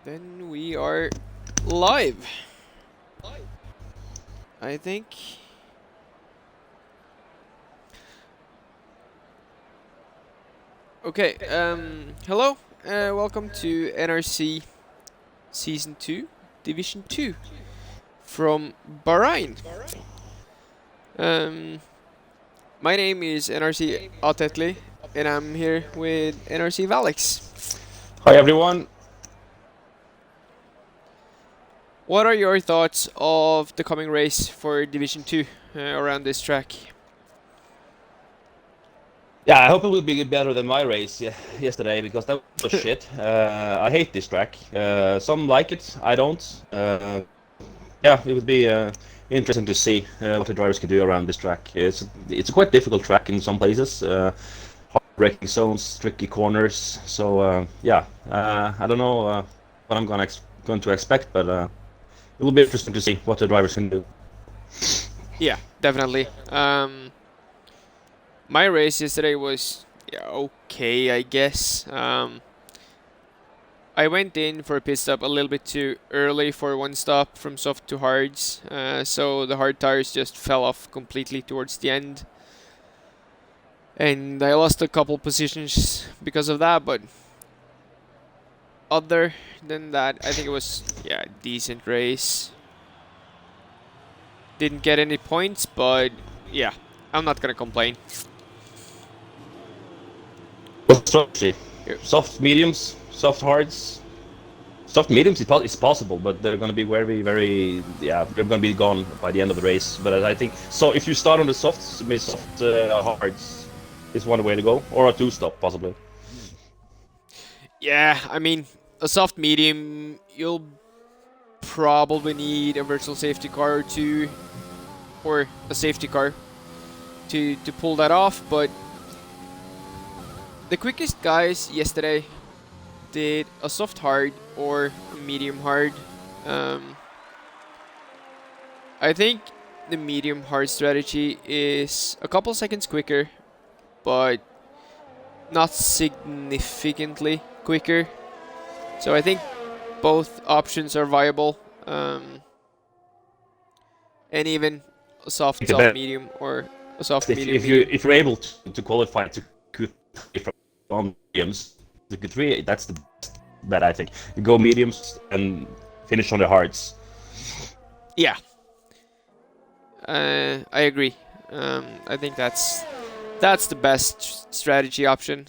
Then we are live, I think. Okay, hello, welcome to NRC Season 2, Division 2, from Bahrain. My name is NRC Atetli, and I'm here with NRC Valix. Hi everyone. What are your thoughts of the coming race for Division 2 around this track? Yeah, I hope it will be better than my race yesterday because that was shit. I hate this track. Some like it, I don't. Yeah, it would be interesting to see what the drivers can do around this track. It's a quite difficult track in some places. Hard braking zones, tricky corners. So yeah, I don't know what I'm going to expect, but it will be interesting to see what the drivers can do. Yeah, definitely. My race yesterday was okay, I guess. I went in for a pit stop a little bit too early for one stop from soft to hards, so the hard tires just fell off completely towards the end. And I lost a couple positions because of that, but other than that, I think it was a decent race. Didn't get any points, but yeah, I'm not gonna complain. What strategy? Soft mediums, soft hards. Soft mediums is possible, but they're going to be very, yeah, they're going to be gone by the end of the race. But I think so. If you start on the soft hards, is one way to go, or a two-stop possibly. Yeah, I mean, a soft medium, you'll probably need a virtual safety car or two, or a safety car to pull that off, but the quickest guys yesterday did a soft hard or medium hard. I think the medium hard strategy is a couple seconds quicker, but not significantly quicker. So I think both options are viable, and even a soft medium or a soft medium medium. If you're able to qualify to Q3 from mediums to Q3, that's the best bet I think. You go mediums and finish on the hards. Yeah, I agree. I think that's the best strategy option.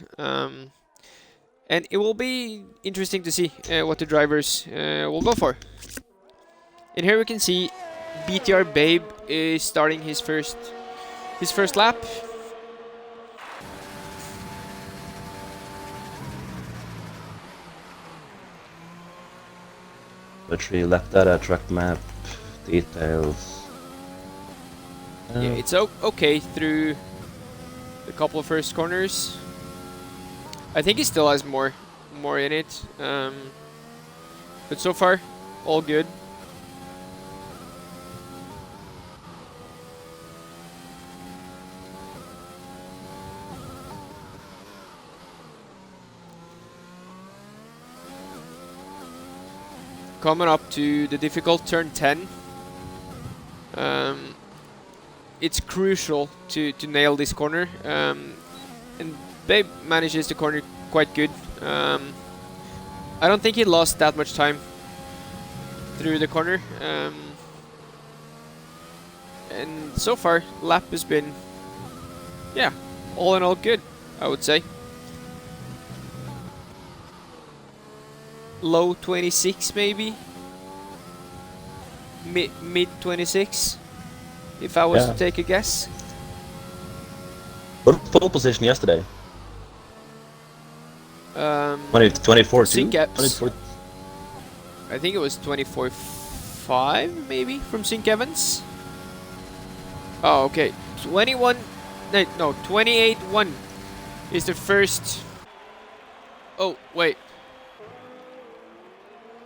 And it will be interesting to see what the drivers will go for. And here we can see BTR Babe is starting his first lap. Battery, lap data, track map, details. Yeah, it's okay through the couple of first corners. I think he still has more in it, but so far, all good. Coming up to the difficult turn 10. It's crucial to nail this corner, and Babe manages the corner quite good. I don't think he lost that much time through the corner, and so far lap has been, all in all good, I would say. Low 26 maybe, mid 26, if I was to take a guess. What pole position yesterday? 24 sync Evans. I think it was 24.5 maybe from Sync Evans. Oh, okay. 28.1 is the first. Oh, wait.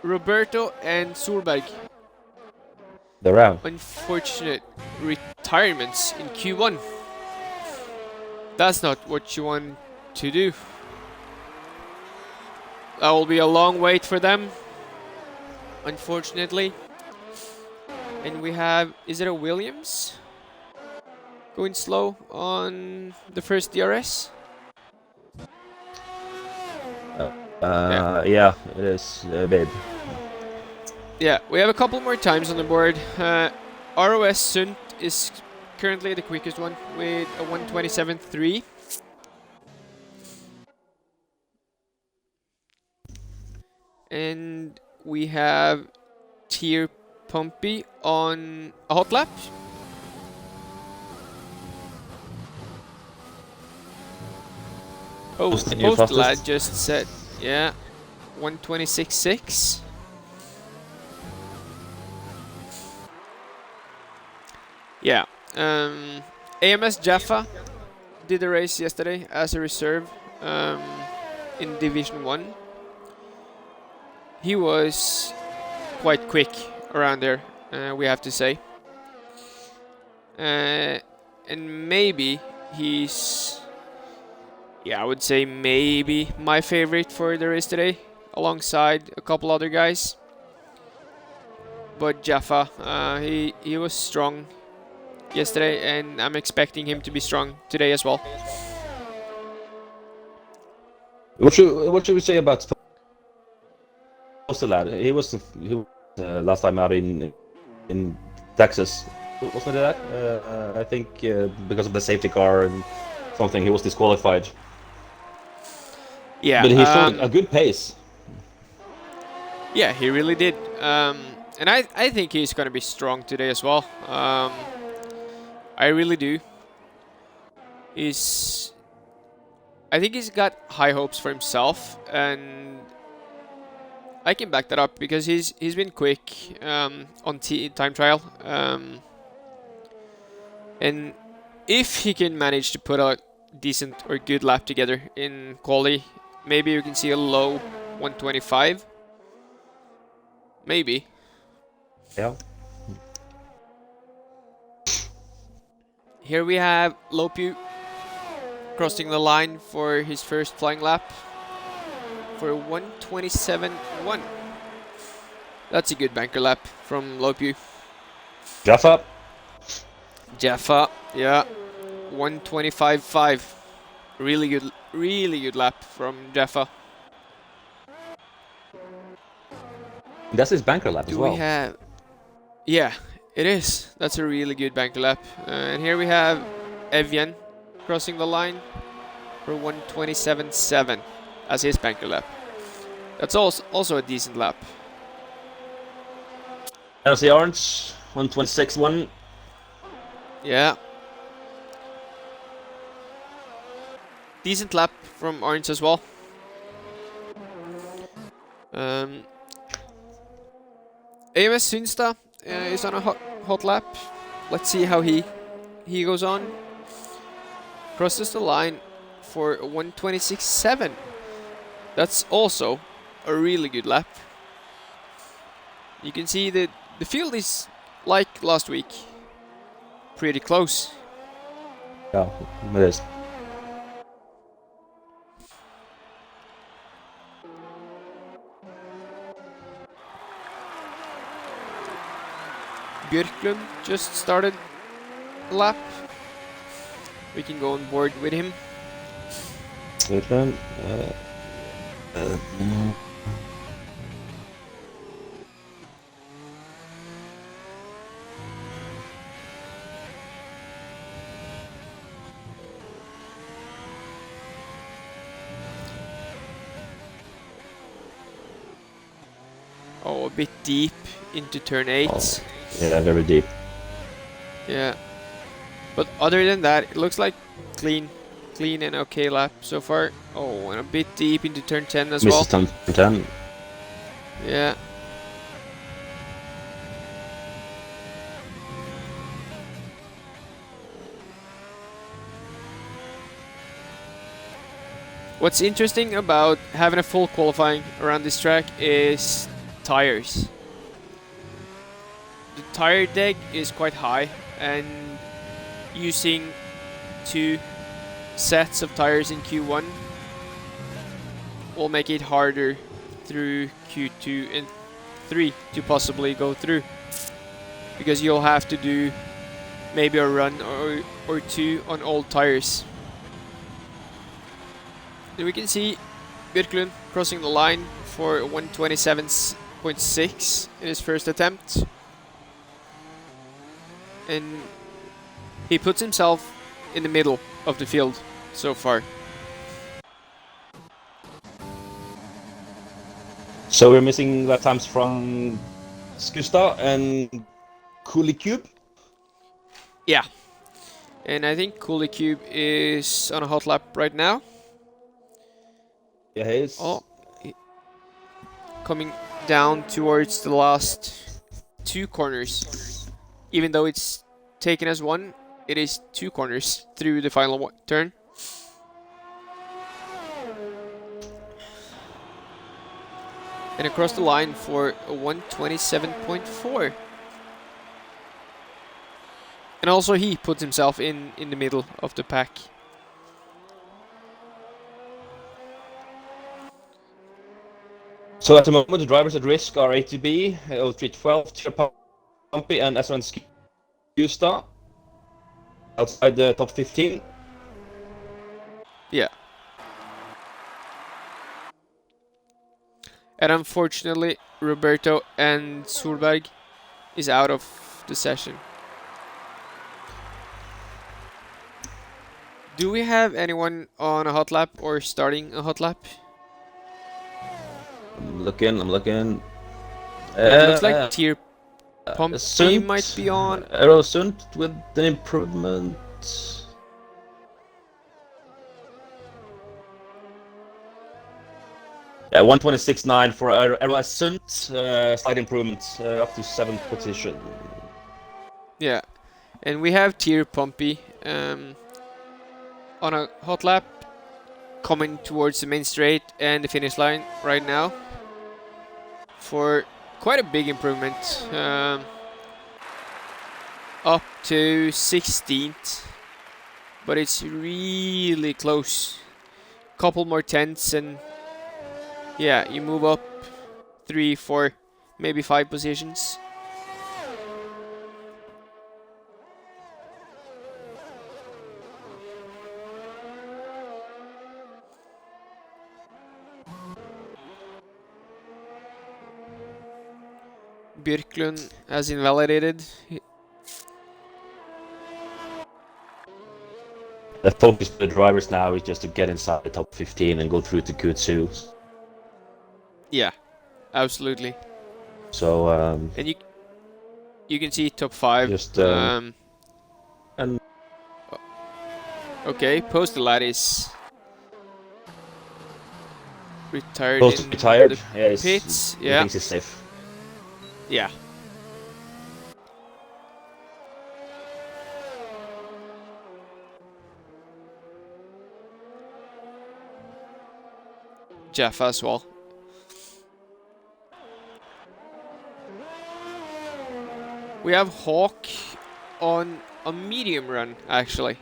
Roberto and Solberg. They're out. Unfortunate retirements in Q1. That's not what you want to do. That will be a long wait for them. unfortunately. And we have, is it a Williams? Going slow on the first DRS. Yeah, it is, babe. Yeah, we have a couple more times on the board. ROS Sunt is currently the quickest one with a 127.3. And we have Tier Pumpy on a hot lap. Oh, Post Lad just said, yeah, 126.6. Yeah, AMS Jaffa did the race yesterday as a reserve in Division 1. He was quite quick around there, we have to say. And maybe he's, yeah, I would say maybe my favorite for the race today, alongside a couple other guys. But Jaffa, he was strong yesterday, and I'm expecting him to be strong today as well. What should we say about Lad? He was last time out in Texas, wasn't it that? I think because of the safety car and something, he was disqualified. Yeah, but he showed a good pace. Yeah, he really did. And I think he's going to be strong today as well. I really do. I think he's got high hopes for himself, and I can back that up because he's been quick on time trial. And if he can manage to put a decent or good lap together in quali, maybe you can see a low 125. Maybe. Yeah. Here we have Lopu crossing the line for his first flying lap for 127.1. That's a good banker lap from Lopu. Jaffa. Jaffa, yeah, 125.5. Really good lap from Jaffa. That's his banker lap as well. We have? Yeah, it is. That's a really good banker lap. And here we have Evian crossing the line for 127.7 as his banker lap. That's also a decent lap. NRC Orange, 126.1. Yeah. Decent lap from Orange as well. AMS Synsta is on a hot lap. Let's see how he goes on. Crosses the line for 126.7. That's also a really good lap. You can see that the field is like last week. Pretty close. Yeah, it is. Björklund just started a lap. We can go on board with him. Oh, a bit deep into turn 8. Oh, yeah, very deep. Yeah. But other than that, it looks like clean and okay lap so far. Oh, and a bit deep into turn 10 as well. Misses turn 10. Yeah. What's interesting about having a full qualifying around this track is tires. The tire deck is quite high, and using 2 sets of tires in Q1 will make it harder through Q2 and 3 to possibly go through, because you'll have to do maybe a run or two on old tires. And we can see Birklund crossing the line for 127.6 in his first attempt, and he puts himself in the middle of the field so far. So we're missing lap times from Skustad and Kulikube. Yeah, and I think Kulikube is on a hot lap right now. Yeah, he's Coming down towards the last 2 corners. Even though it's taken as 1, it is 2 corners through the final turn. And across the line for a 127.4. And also he puts himself in the middle of the pack. So at the moment, the drivers at risk are ATB, 0312, Pumpy, and SRN Skustad outside the top 15. Yeah. And unfortunately, Roberto and Solberg is out of the session. Do we have anyone on a hot lap or starting a hot lap? I'm looking. It looks like Tier Pumpy Sunt might be on. Sunt with the improvement. Yeah, 126.9 for Sunt, slight improvement up to 7th position. Yeah, and we have Tier Pumpy on a hot lap, coming towards the main straight and the finish line right now for quite a big improvement, up to 16th, but it's really close. Couple more tenths and yeah, you move up 3, 4, maybe 5 positions. Birklund has invalidated. The focus for the drivers now is just to get inside the top 15 and go through to Q2. Yeah, absolutely. So and you can see top 5. Just and and okay, Postelad is retired. close to retired. Yeah, pits. He Yeah, thinks he's safe. yeah. Jeff as well. We have Hawk on a medium run, actually.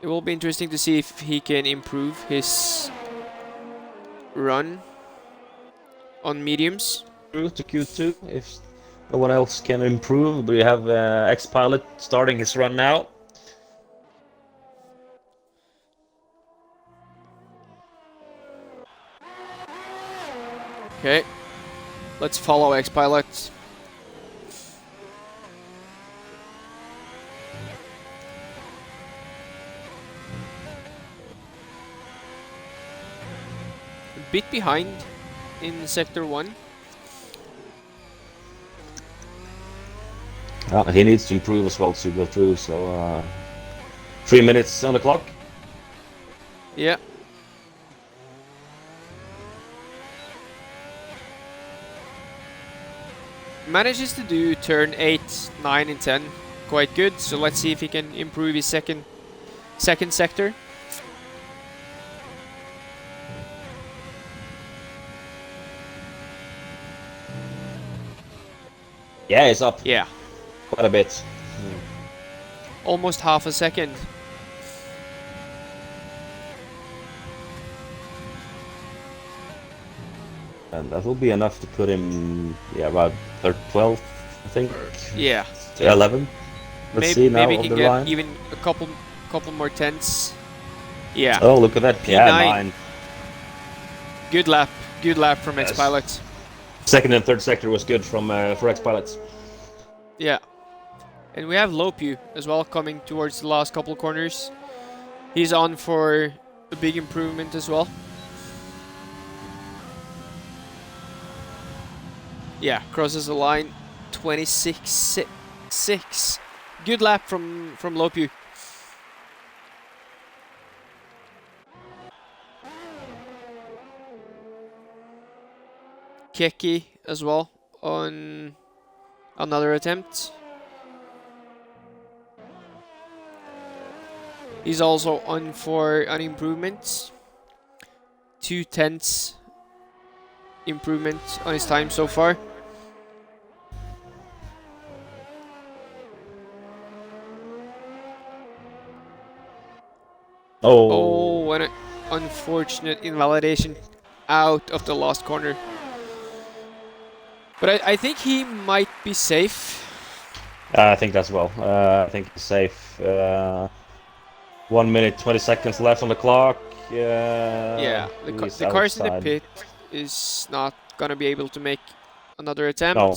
It will be interesting to see if he can improve his run on mediums. Through to Q2 if no one else can improve. We have X-Pilot starting his run now. Okay, let's follow X-Pilot. A bit behind in Sector 1. He needs to improve as well to go through, so 3 minutes on the clock. Yeah. Manages to do turn 8, 9 and 10 quite good, so let's see if he can improve his second sector. Yeah, it's up Yeah, quite a bit. almost half a second. And that will be enough to put him, yeah, about 12, I think. Yeah. To 11. Let's see now maybe on he the can get line. even a couple more tenths. Yeah. Oh, look at that. P9. Yeah, 9. Good lap from Yes. X-Pilot. Second and third sector was good from for X-Pilots. Yeah. And we have Lopu as well coming towards the last couple corners. He's on for a big improvement as well. Yeah, crosses the line 26.6. Good lap from Lopu. Keki as well on another attempt. He's also on for an improvement. 2/10 improvement on his time so far. Oh, and an unfortunate invalidation out of the last corner. But I think he might be safe. I think as well. I think he's safe. 1 minute 20 seconds left on the clock. Yeah, the cars in the pit is not gonna be able to make another attempt. No.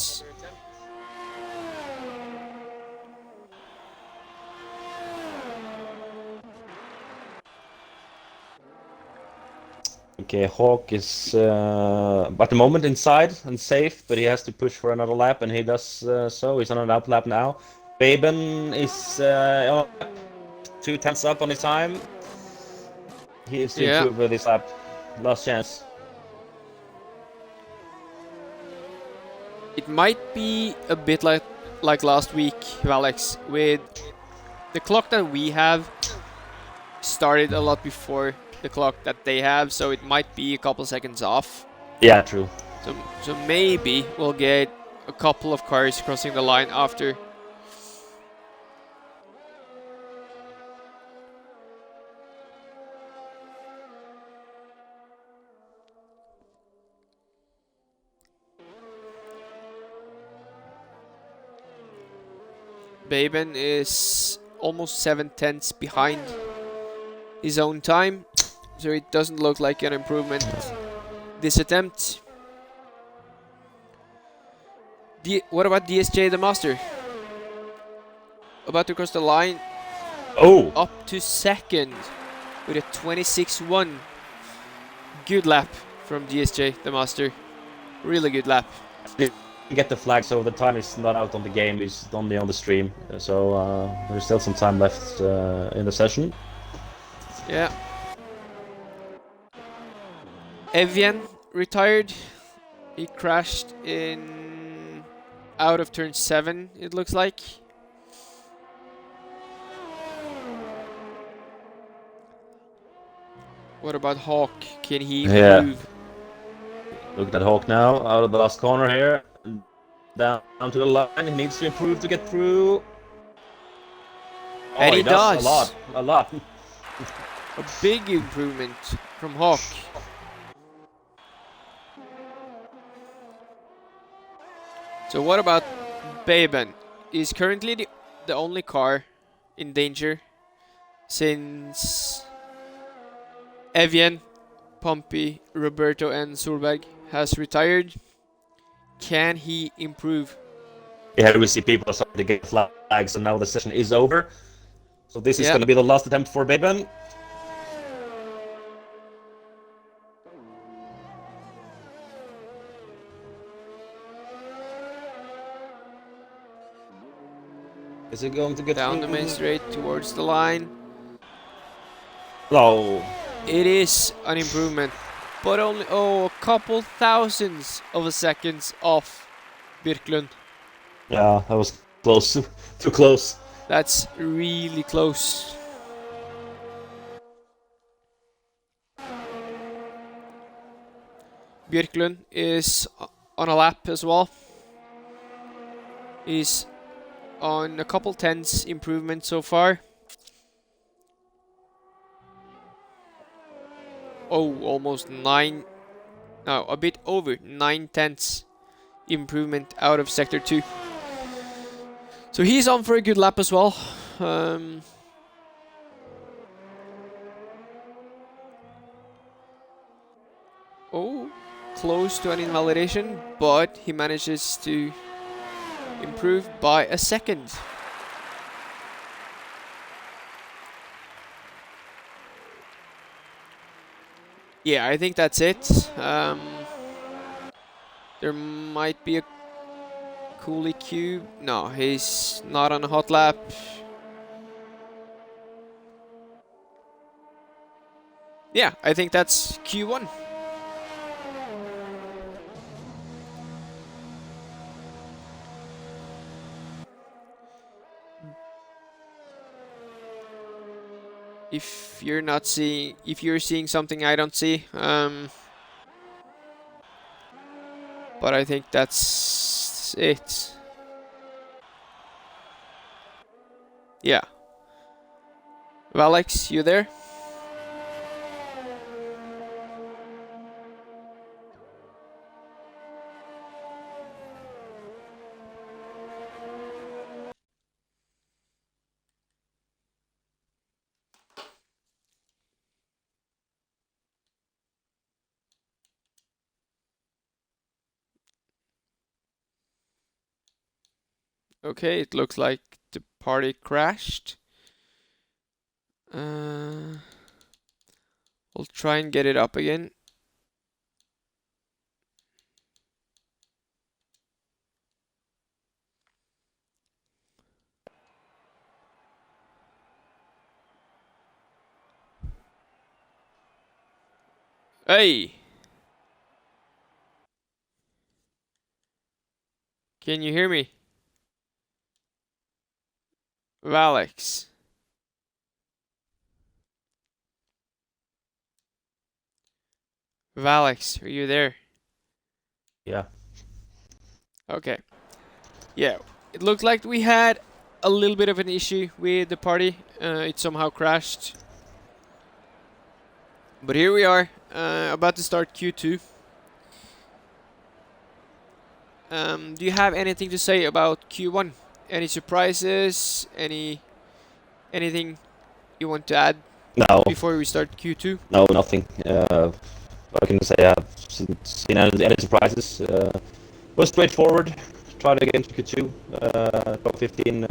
Okay, Hawk is at the moment inside and safe, but he has to push for another lap, and he does so. He's on an up lap now. Baben is 2/10 up on his time. He is to improve with this lap. Last chance. It might be a bit like last week, Alex, with the clock that we have started a lot before the clock that they have, so it might be a couple seconds off. Yeah, true. So maybe we'll get a couple of cars crossing the line after. Baben is almost 7/10 behind his own time, so it doesn't look like an improvement this attempt. What about DSJ the Master? About to cross the line. Oh! Up to second with a 26.1. Good lap from DSJ the Master. Really good lap. Get the flag, so the time is not out on the game, it's only on the stream. So there's still some time left in the session. Yeah. Evian retired. He crashed in out of turn 7, it looks like. What about Hawk? Can he improve? Yeah. Look at that Hawk now, out of the last corner here. Down to the line, he needs to improve to get through. Oh, And he does. A lot. A big improvement from Hawk. So what about Baben? He's currently the only car in danger since Evian, Pompey, Roberto and Solberg has retired. Can he improve? Here we see people starting to get flags, and now the session is over. So this is going to be the last attempt for Baben. Is it going to get down the main straight towards the line? No. It is an improvement, but only a couple thousands of a seconds off Birklund. Yeah, that was close. Too close. That's really close. Birklund is on a lap as well. He's on a couple tenths improvement so far. Oh, almost 9 No, a bit over 9/10 improvement out of sector 2. So he's on for a good lap as well. Oh, close to an invalidation, but he manages to improve by a second. Yeah, I think that's it. There might be a Cooley cube. No, he's not on a hot lap. Yeah, I think that's Q1. If you're seeing something I don't see, but I think that's it. Yeah. Alex, you there? Okay, it looks like the party crashed. We'll try and get it up again. Hey! Can you hear me? Alex. Alex, are you there? Yeah. Okay. Yeah, it looked like we had a little bit of an issue with the party. It somehow crashed. But here we are, about to start Q2. Do you have anything to say about Q1? Any surprises? Anything you want to add No. before we start Q2? No, nothing. I can say I have seen any surprises. Was straightforward. Tried again to Q2. Top 15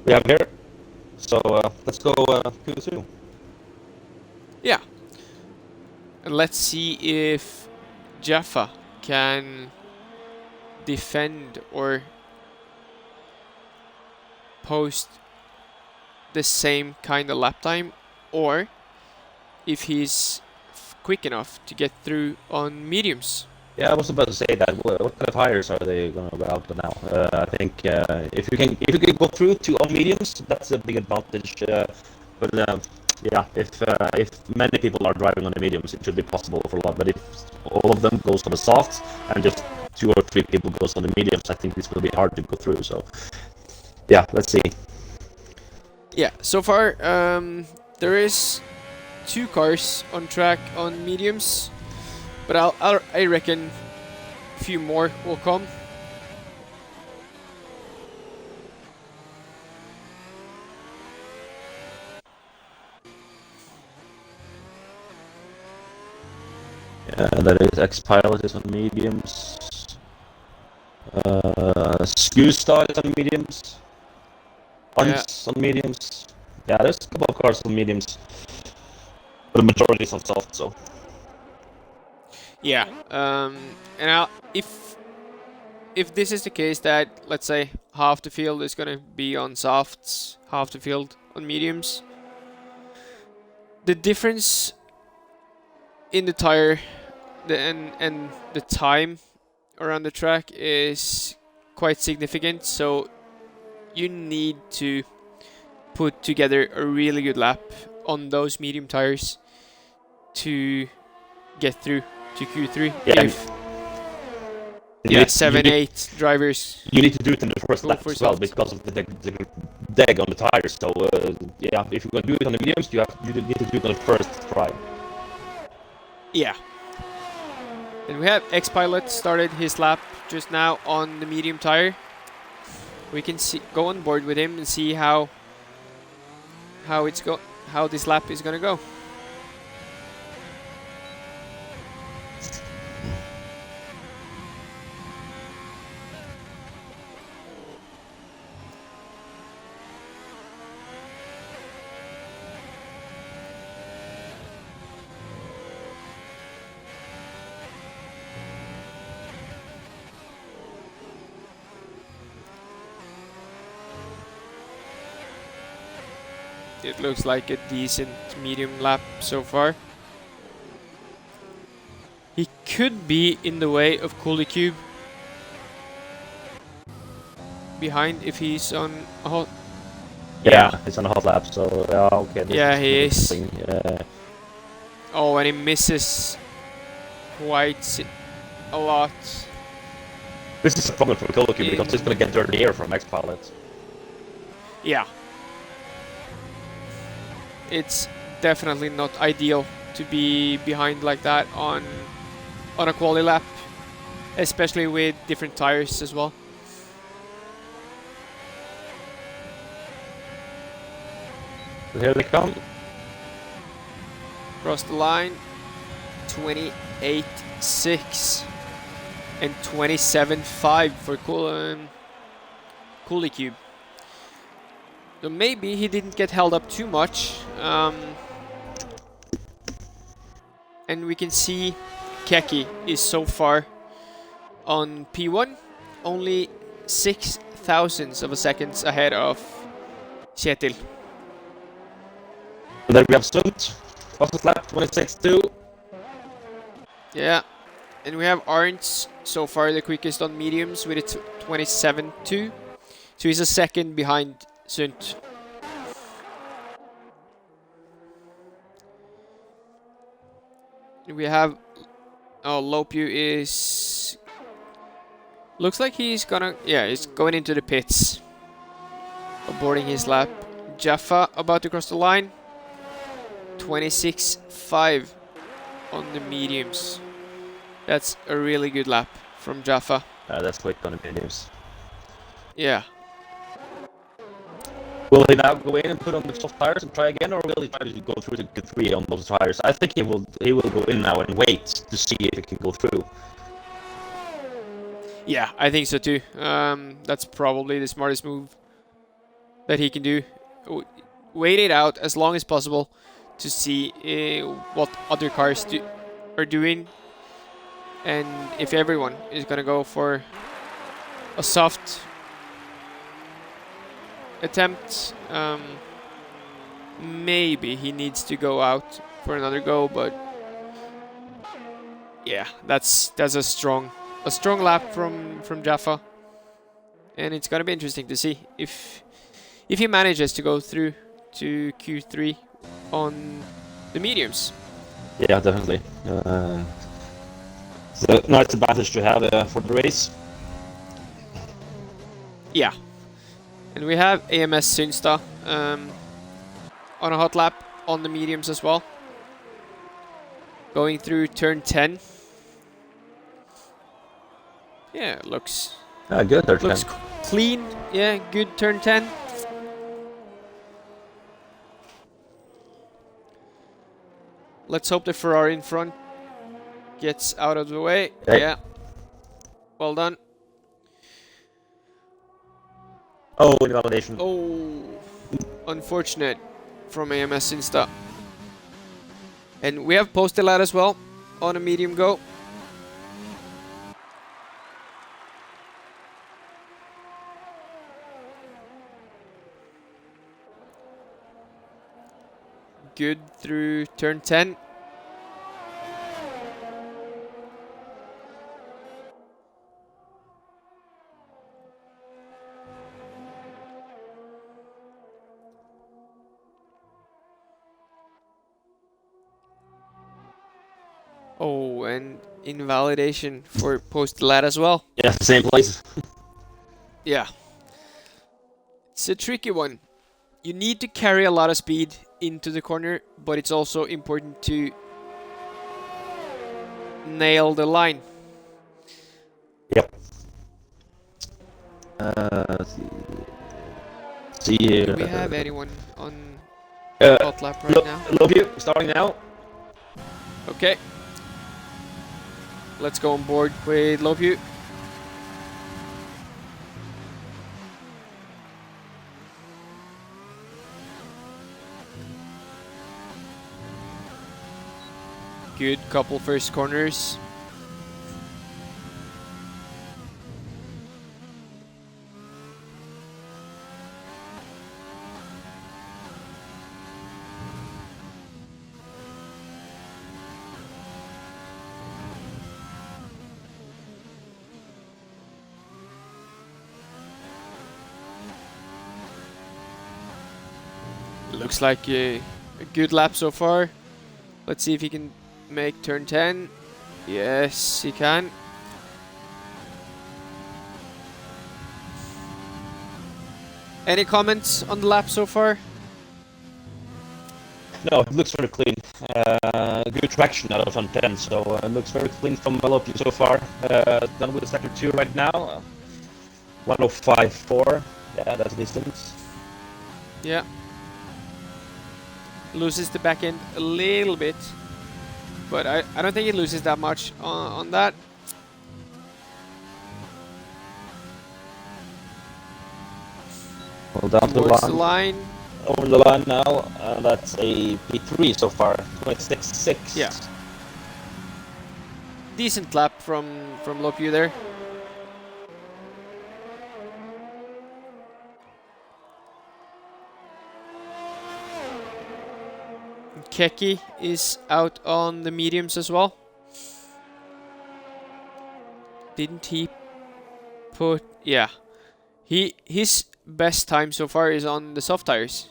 we have here. So let's go Q2. Yeah. And let's see if Jaffa can defend or post the same kind of lap time, or if he's quick enough to get through on mediums. Yeah, I was about to say that. What kind of tires are they going to go out with now? I think if you can go through to on mediums, that's a big advantage. But yeah, if many people are driving on the mediums, it should be possible for a lot. But if all of them goes on the softs and just 2 or 3 people goes on the mediums, I think this will be hard to go through. So yeah, let's see. Yeah, so far there is 2 cars on track on mediums, but I reckon a few more will come. Yeah, that is X-Pilot is on mediums. Skewstar is on mediums. Hunts on mediums. Yeah, there's a couple of cars on mediums. But the majority is on soft, so. Yeah, and if this is the case that, let's say, half the field is gonna be on softs, half the field on mediums, the difference in the tire and the time around the track is quite significant, so you need to put together a really good lap on those medium tires to get through to Q3. Yeah, 7-8 drivers. You need to do it in the first lap as well soft. because of the deg on the tires. So yeah, if you're going to do it on the mediums, you need to do it on the first try. Yeah. And we have X-Pilot started his lap just now on the medium tire. We can go on board with him and see how this lap is gonna go. It looks like a decent medium lap so far. He could be in the way of Cube behind if he's on a hot. Yeah, he's on a hot lap, so okay. Yeah, he is. Yeah. Oh, and he misses quite a lot. This is a problem for Cube because he's gonna get dirty air from X-Pilot. Yeah. It's definitely not ideal to be behind like that on a quali lap, especially with different tires as well. So here they come. Across the line, 28.6 and 27.5 for Cube. So maybe he didn't get held up too much. And we can see Keki is so far on P1, only 6 thousandths of a second ahead of Kjetil. And then we have Stunt, fastest lap, 26.2. Yeah, and we have Arntz so far the quickest on mediums with a 27.2. So he's a second behind Sunt. We have Lopu is looks like he's gonna he's going into the pits, aborting his lap. Jaffa about to cross the line, 26.5 on the mediums. That's a really good lap from Jaffa. That's quick on the mediums. Yeah. Will he now go in and put on the soft tires and try again, or will he try to go through the 3 on those tires? I think he will go in now and wait to see if he can go through. Yeah, I think so too. That's probably the smartest move that he can do. Wait it out as long as possible to see what other cars are doing, and if everyone is gonna go for a soft attempt, maybe he needs to go out for another go. But yeah, that's a strong lap from Jaffa, and it's gonna be interesting to see if he manages to go through to Q3 on the mediums. Yeah, definitely. It's a nice advantage to have for the race. Yeah. And we have AMS Synsta on a hot lap on the mediums as well. Going through turn 10. Yeah, it looks Good turn 10. Looks clean. Yeah, good turn 10. Let's hope the Ferrari in front gets out of the way. Hey. Yeah. Well done. Oh, invalidation. Oh, unfortunate from AMS Insta. And we have Postelat as well on a medium go. Good through turn 10. Oh, and invalidation for Postelat as well. Yeah, same place. Yeah. It's a tricky one. You need to carry a lot of speed into the corner, but it's also important to nail the line. Yep. See here. Do we have anyone on Uh, hot lap right now? Love you. Starting now. Okay. Let's go on board with Lopu. Good couple first corners. Looks like a good lap so far. Let's see if he can make turn 10. Yes, he can. Any comments on the lap so far? No, it looks very clean. Good traction out of front 10, so it looks very clean from Lopu so far. Done with the sector 2 right now. 105.4. Yeah, that's distance. Yeah. Loses the back end a little bit, but I don't think it loses that much on that. Well, down to Towards the the line. line. Over the line now. That's a P3 so far. 26.6. Yeah. Decent lap from Lopu there. Keki is out on the mediums as well. Didn't he put... Yeah. His best time so far is on the soft tires.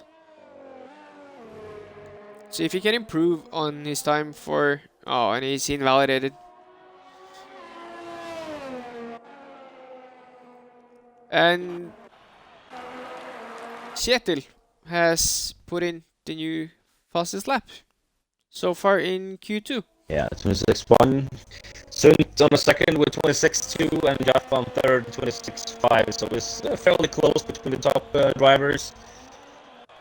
So if he can improve on his time for... Oh, and he's invalidated. And Kjetil has put in the new fastest lap so far in Q2. Yeah, 26.1. Sunt on the second with 26.2 and Jaff on third 26.5. So it's fairly close between the top drivers.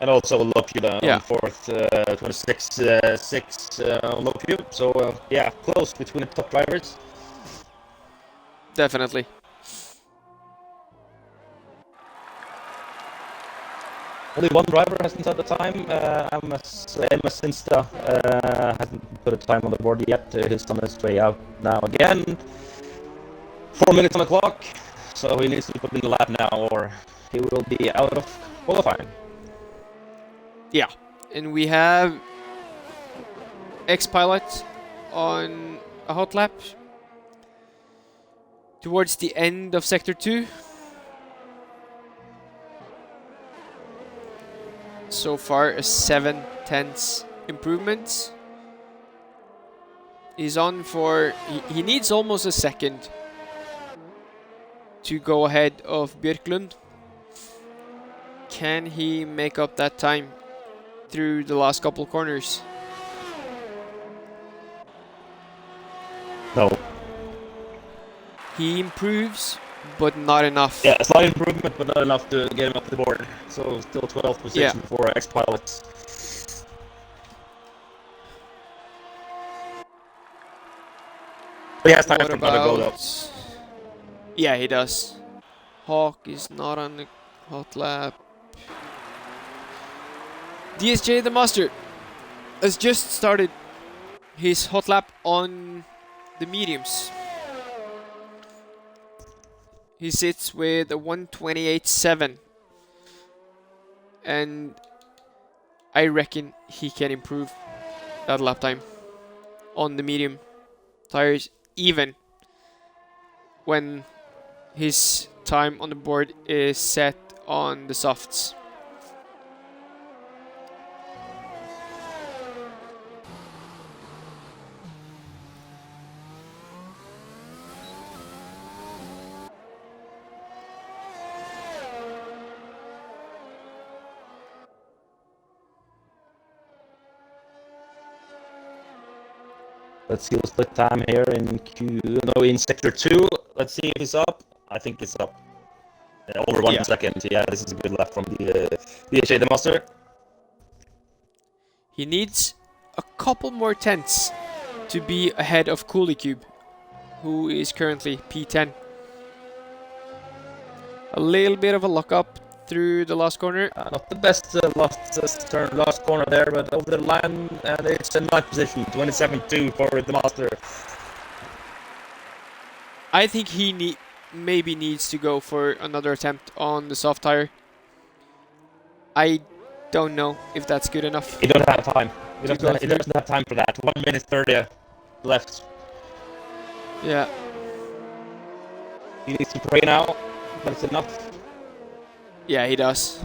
And also Lopu on fourth, 26.6 on Lopu. So yeah, close between the top drivers. Definitely. Only one driver hasn't had the time. Emma Sinsta hasn't put a time on the board yet. He's on his way out now again. 4 minutes on the clock. So he needs to put in the lap now or he will be out of qualifying. Yeah. And we have X-Pilot on a hot lap towards the end of Sector 2. So far a 7/10 improvement. He's on for... He needs almost a second to go ahead of Björklund. Can he make up that time through the last couple corners? No. He improves, but not enough. Yeah, a slight improvement, but not enough to get him up the board. So still 12th position for X-Pilots. But he has time for another go though. Yeah, he does. Hawk is not on the hot lap. DSJ the Master has just started his hot lap on the mediums. He sits with a 128.7. And I reckon he can improve that lap time on the medium tires, even when his time on the board is set on the softs. Let's see the split time here in sector 2. Let's see if he's up. I think it's up. Over 1 second. Yeah, this is a good lap from the DHA the Master. He needs a couple more tenths to be ahead of Coolie who is currently P10. A little bit of a lock up through the last corner. Not the best last corner there, but over the line, and it's a ninth position, 27.2 for the Master. I think he maybe needs to go for another attempt on the soft tire. I don't know if that's good enough. He doesn't have time. He doesn't have time for that. 1 minute 30 left. Yeah. He needs to pray now. That's enough. Yeah, he does.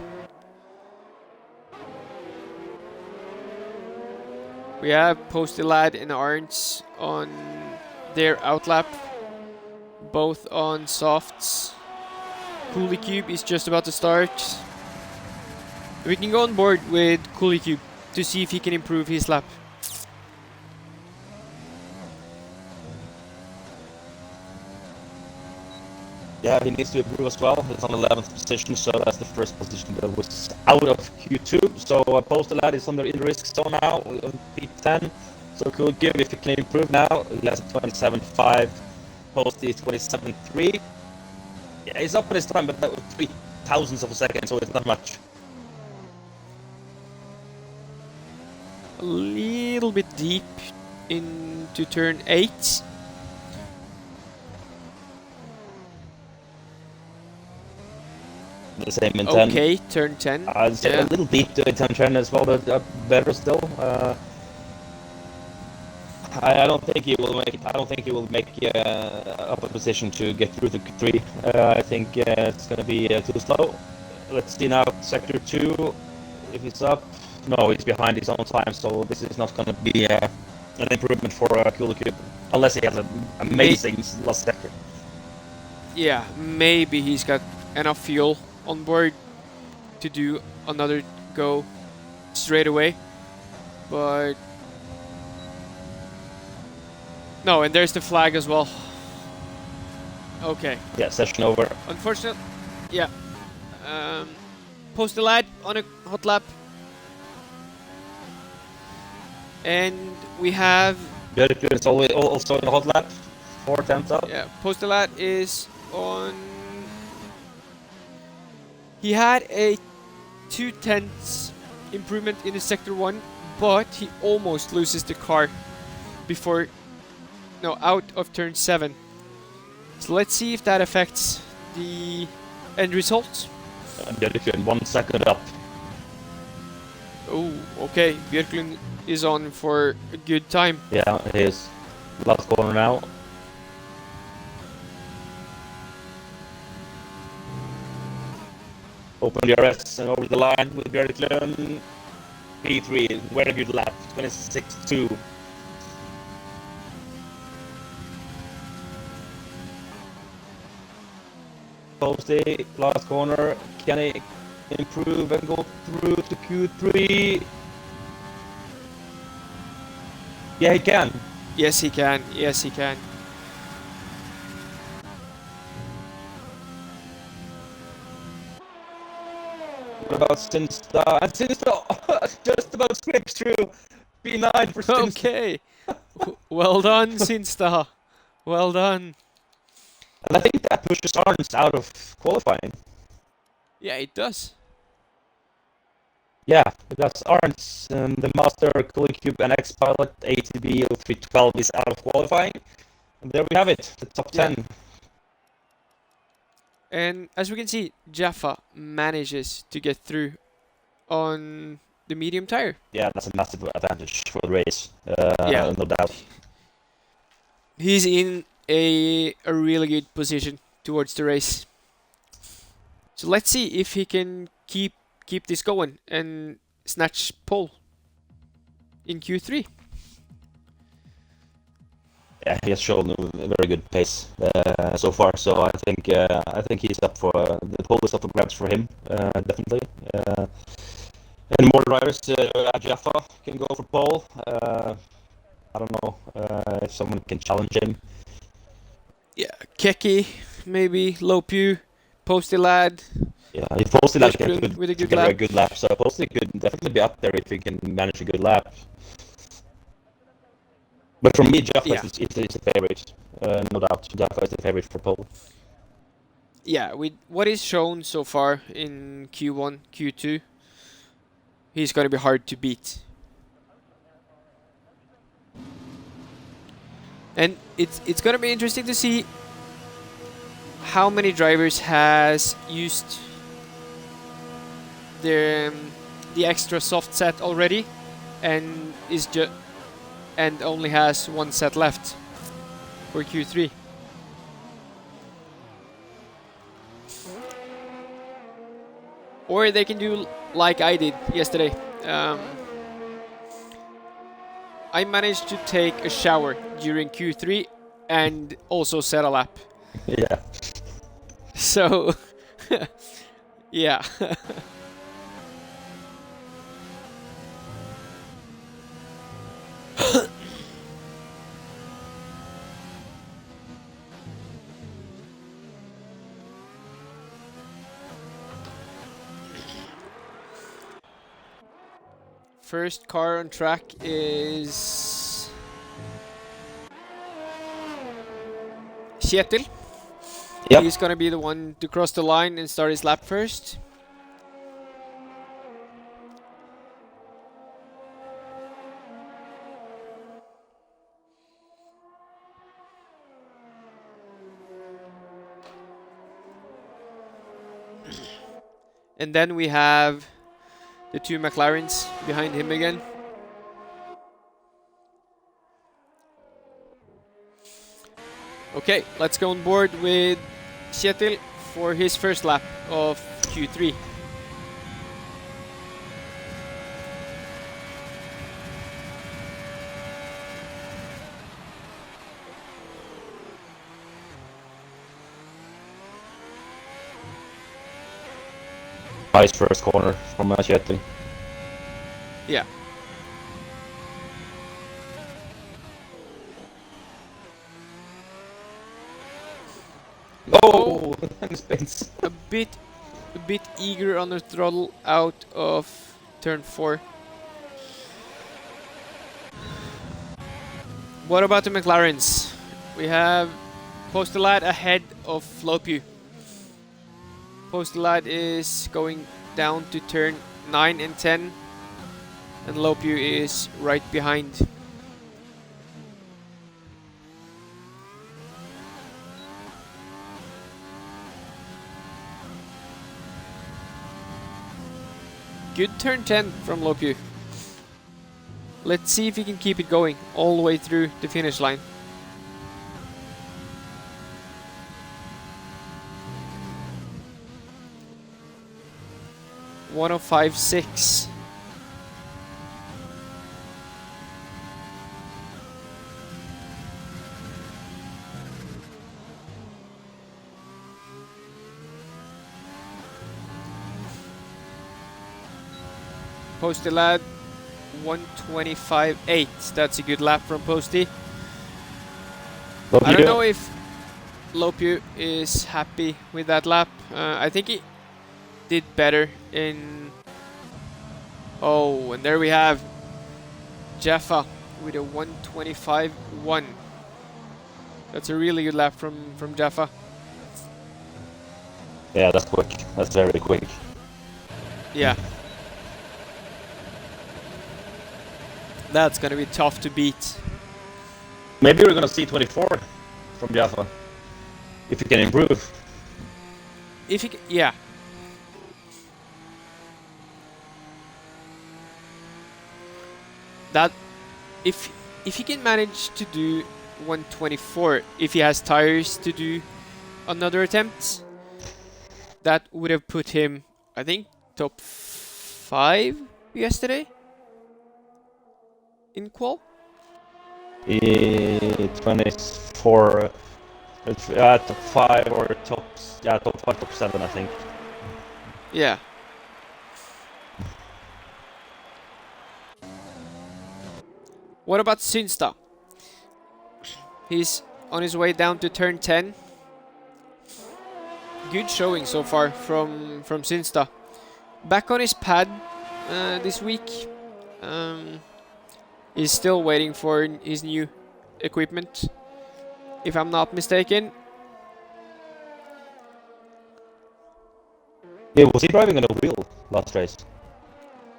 We have Posty Lad and Orange on their outlap, both on softs. Coolie is just about to start. We can go on board with Coolie to see if he can improve his lap. Yeah, he needs to improve as well. He's on 11th position, so that's the first position that was out of Q2. So Postal Lad is on the risk zone now, P10. So cool give if he can improve now. He has 27.5. Posty is 27.3. Yeah, he's up in his time, but that was 3 thousandths of a second, so it's not much. A little bit deep into turn 8. The same in 10. Okay, turn 10. I'd say a little deep to turn 10 as well, but better still. I don't think he will make it. I don't think he will make up a position to get through the 3. I think it's going to be too slow. Let's see now, sector 2. If he's up, no, he's behind his own time. So this is not going to be an improvement for Cube, unless he has an amazing last sector. Yeah, maybe he's got enough fuel on board to do another go straight away, but no, and there's the flag as well. Okay. Yeah, session over. Unfortunately, yeah. Post the lad on a hot lap, and we have. Björklund is also in a hot lap. 4 attempts out. Yeah, Post the lad is on. He had a 2/10 improvement in the sector 1, but he almost loses the car before, no, out of turn 7. So let's see if that affects the end result. Björklund 1 second up. Oh, okay. Björklund is on for a good time. Yeah, he is. Last corner now. Open the RS and over the line with Björklund. P3, very good lap, 26.2. Posty, last corner. Can he improve and go through to Q3? Yeah, he can. Yes, he can. Yes, he can. What about Sinsta? And Sinsta just about scrapes through. P9 for Sinsta. Okay. Well done, Sinsta. Well done. And I think that pushes Arns out of qualifying. Yeah, it does. Yeah, that's Arns, the Master, Cube, and X-Pilot, ATB 0312 is out of qualifying. And there we have it, the top 10. Yeah. And as we can see, Jaffa manages to get through on the medium tire. Yeah, that's a massive advantage for the race, Yeah. no doubt. He's in a really good position towards the race. So let's see if he can keep this going and snatch pole in Q3. Yeah, he has shown a very good pace so far. So I think he's up for the pole is up for grabs for him, definitely. And more drivers, Jaffa can go for pole. I don't know if someone can challenge him. Yeah, Keki, maybe Lopu, Posty Lad. Yeah, if Posty Lad can Bushbun put with a good together a lap. good lap, so Posty could definitely be up there if he can manage a good lap. But for me, Jaffa Yeah. is the favorite, no doubt. Jaffa is the favorite for pole. Yeah, with what is shown so far in Q1, Q2, he's going to be hard to beat. And it's going to be interesting to see how many drivers has used their the extra soft set already and and only has one set left for Q3. Or they can do like I did yesterday. I managed to take a shower during Q3 and also set a lap. Yeah. So, yeah. First car on track is Kjetil. Yep. He's gonna be the one to cross the line and start his lap first. And then we have the two McLarens behind him again. Okay, let's go on board with Kjetil for his first lap of Q3. Nice first corner from Kjetil. Yeah. Oh, spins. a bit eager on the throttle out of turn 4. What about the McLarens? We have Postelad ahead of Lopu. Postelad is going down to turn 9 and 10, and Lopu is right behind. Good turn 10 from Lopu. Let's see if he can keep it going all the way through the finish line. One of 5.6. Posty Lad 125.8. That's a good lap from Posty. I don't know if Lopu is happy with that lap. I think he did better in... Oh, and there we have Jaffa with a 125.1. That's a really good lap from Jaffa. Yeah, that's quick. That's very quick. Yeah. That's gonna be tough to beat. Maybe we're gonna see 24 from Jaffa. If he can improve. If he yeah. That if he can manage to do 124, if he has tires to do another attempt, that would have put him, I think, top 5 yesterday in qual. 24 top 5 or top 5, top 7, I think. Yeah. What about Synsta? He's on his way down to turn 10. Good showing so far from Sinsta. Back on his pad this week. He's still waiting for his new equipment, if I'm not mistaken. Yeah, was he driving on a wheel last race?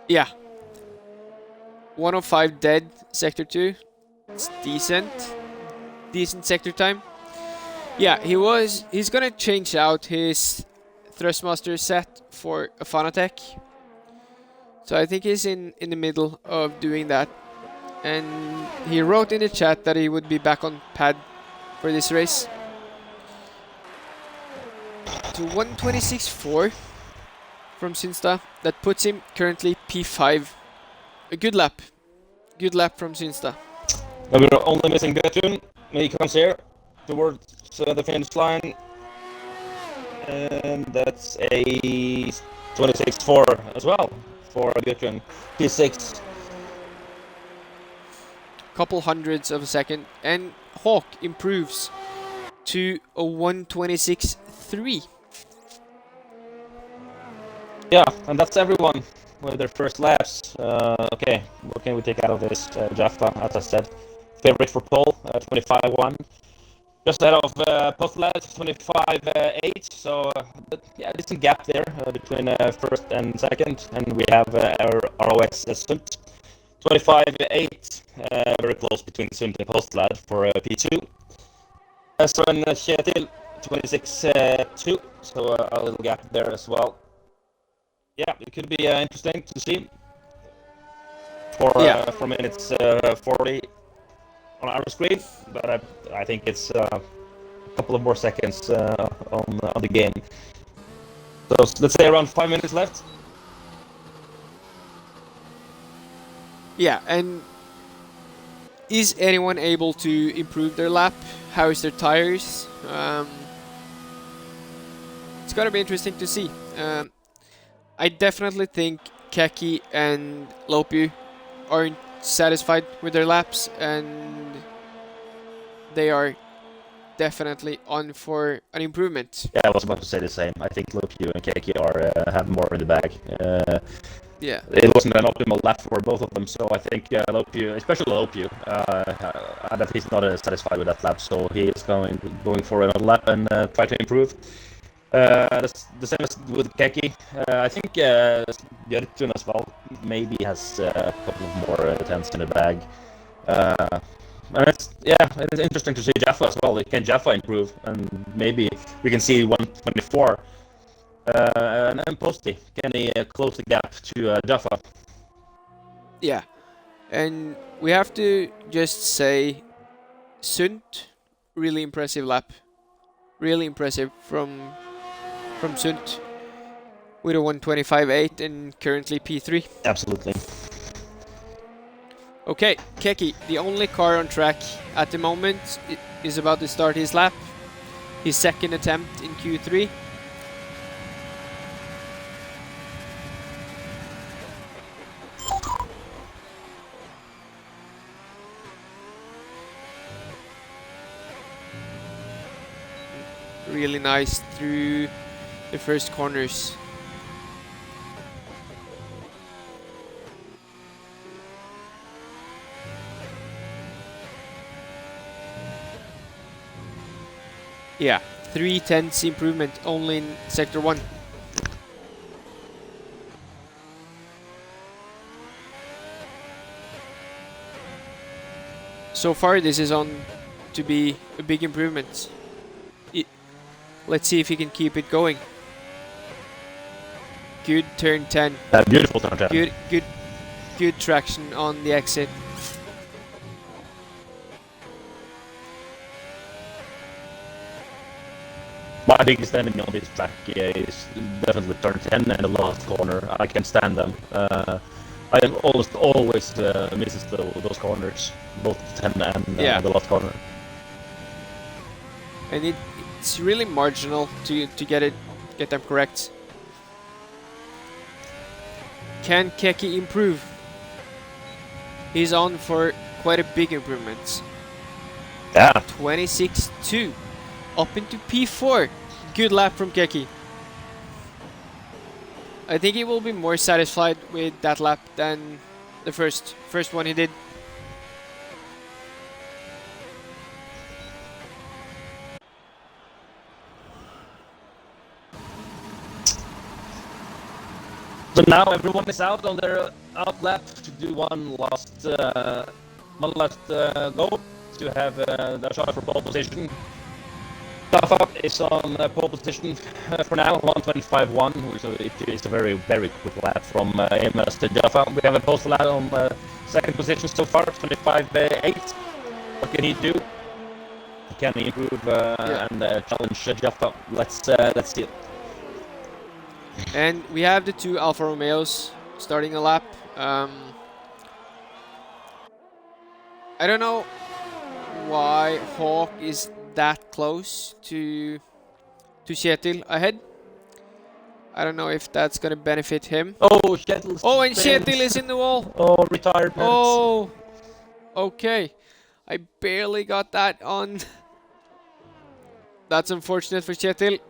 Yeah. 105 dead, sector 2. It's decent. Decent sector time. Yeah, he's gonna change out his Thrustmaster set for a Fanatec. So I think he's in the middle of doing that. And he wrote in the chat that he would be back on pad for this race. To 126.4 from Sinsta. That puts him currently P5. A good lap. Good lap from Sinsta. And we're only missing Gutun. He comes here towards the finish line. And that's a 26.4 as well for Gutun. P6. Couple hundreds of a second. And Hawk improves to a 126.3. Yeah, and that's everyone with their first laps. Okay, what can we take out of this? Jaffa, as I said, favorite for pole, 25.1. Just ahead of Postlad, 25.8. So, yeah, decent gap there between first and second. And we have our ROX Sunt, 25.8. Very close between Sunt and Postlad for P2. So, and Kjetil, 26.2. So, a little gap there as well. Yeah, it could be interesting to see for minutes 40 on our screen, but I think it's a couple of more seconds on the game. So let's say around 5 minutes left. Yeah, and is anyone able to improve their lap? How is their tires? It's gonna be interesting to see. I definitely think Keki and Lopu aren't satisfied with their laps, and they are definitely on for an improvement. Yeah, I was about to say the same. I think Lopu and Keki are have more in the bag. Yeah, it wasn't an optimal lap for both of them, so I think Lopu, especially Lopu, that he's not satisfied with that lap, so he is going for another lap and try to improve. The same as with Keki. I think Björtun as well maybe has a couple of more tenths in the bag. And it's interesting to see Jaffa as well. Can Jaffa improve? And maybe we can see 124. And Posty, can he close the gap to Jaffa? yeah, and we have to just say Sunt, really impressive lap. Really impressive from Sunt with a 125.8 and currently P3. Absolutely. Okay, Keki, the only car on track at the moment, is about to start his lap. His second attempt in Q3. Really nice through the first corners. Yeah, 3/10 improvement only in sector 1. So far this is on to be a big improvement. Let's see if he can keep it going. Good turn 10. Beautiful turn 10. Good traction on the exit. My biggest enemy on this track is definitely turn 10 and the last corner. I can stand them. I am almost always misses those corners, both 10 and the last corner. And it's really marginal to get them correct. Can Keki improve? He's on for quite a big improvement. Yeah. 26.2. Up into P4. Good lap from Keki. I think he will be more satisfied with that lap than the first one he did. So now everyone is out on their out lap to do one last go to have the shot for pole position. Jaffa is on pole position for now, 125.1, so it is a very, very quick lap from AMS to Jaffa. We have a post lap on second position so far, 25.8. What can he do? Can he improve and challenge Jaffa? Let's see it. And we have the two Alfa Romeos starting a lap. I don't know why Hawk is that close to Kjetil ahead. I don't know if that's gonna benefit him. Oh, Kjetil. Oh, and Kjetil is in the wall. Oh, retirement. Oh, okay. I barely got that on. That's unfortunate for Kjetil.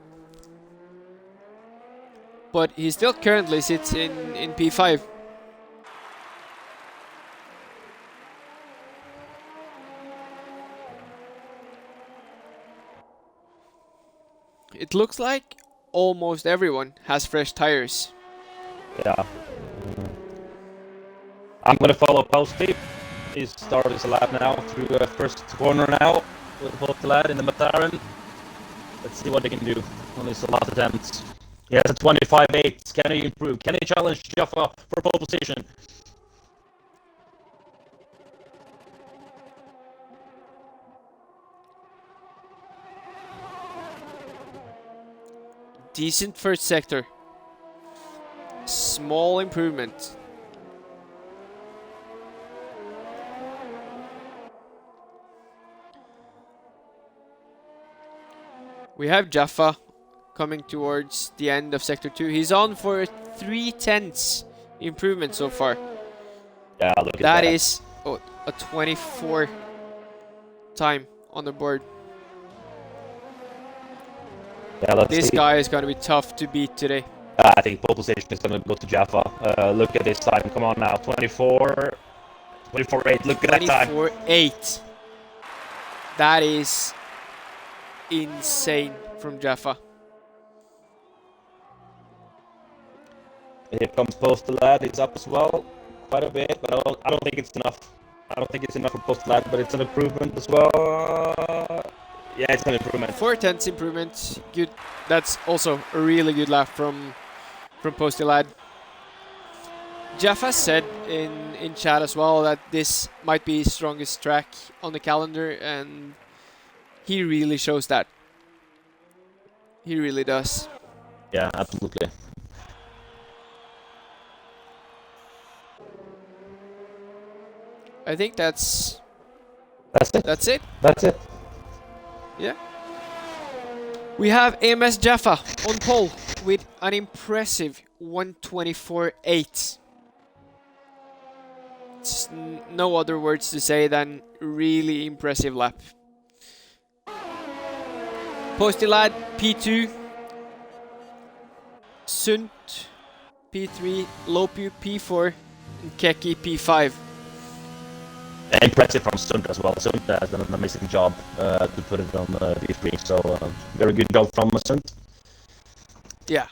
But he still currently sits in P5. It looks like almost everyone has fresh tires. Yeah. I'm gonna follow Posty. He's started his lap now through first corner now with Posty lad in the McLaren. Let's see what he can do on his last attempts. He has a 25.8. Can he improve? Can he challenge Jaffa for pole position? Decent first sector. Small improvement. We have Jaffa coming towards the end of sector 2. He's on for a 3/10 improvement so far. Yeah, look at that. That is a 24 time on the board. Yeah, let's This see. guy is going to be tough to beat today. I think pole position is going to go to Jaffa. Look at this time. Come on now. 24.8. Look at that time. 24.8. That is insane from Jaffa. Here comes Postal Lad. He's up as well. Quite a bit, but I don't think it's enough. I don't think it's enough for Postal Lad, but it's an improvement as well. Yeah, it's an improvement. 4/10 improvement. Good. That's also a really good lap from Posty Lad. Jaffa said in chat as well that this might be his strongest track on the calendar, and he really shows that. He really does. Yeah, absolutely. I think that's it. That's it. That's it. Yeah. We have AMS Jaffa on pole with an impressive 124.8. It's no other words to say than really impressive lap. Posty Lad P2, Sunt P3, Lopu P4, and Keki P5. Impressive from Sund as well. Sund has done an amazing job to put it on V3, so very good job from Sund. Yeah.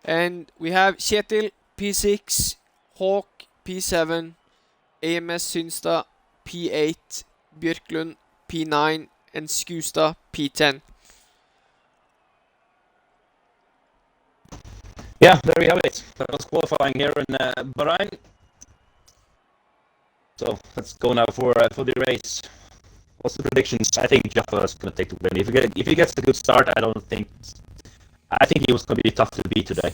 And we have Kjetil P6, Hawk P7, AMS Synstad P8, Björklund P9, and Skustad P10. Yeah, there we have it. That was qualifying here in Bahrain. So let's go now for the race. What's the predictions? I think Jaffa is going to take the win. If he gets a good start, I think he was going to be tough to beat today.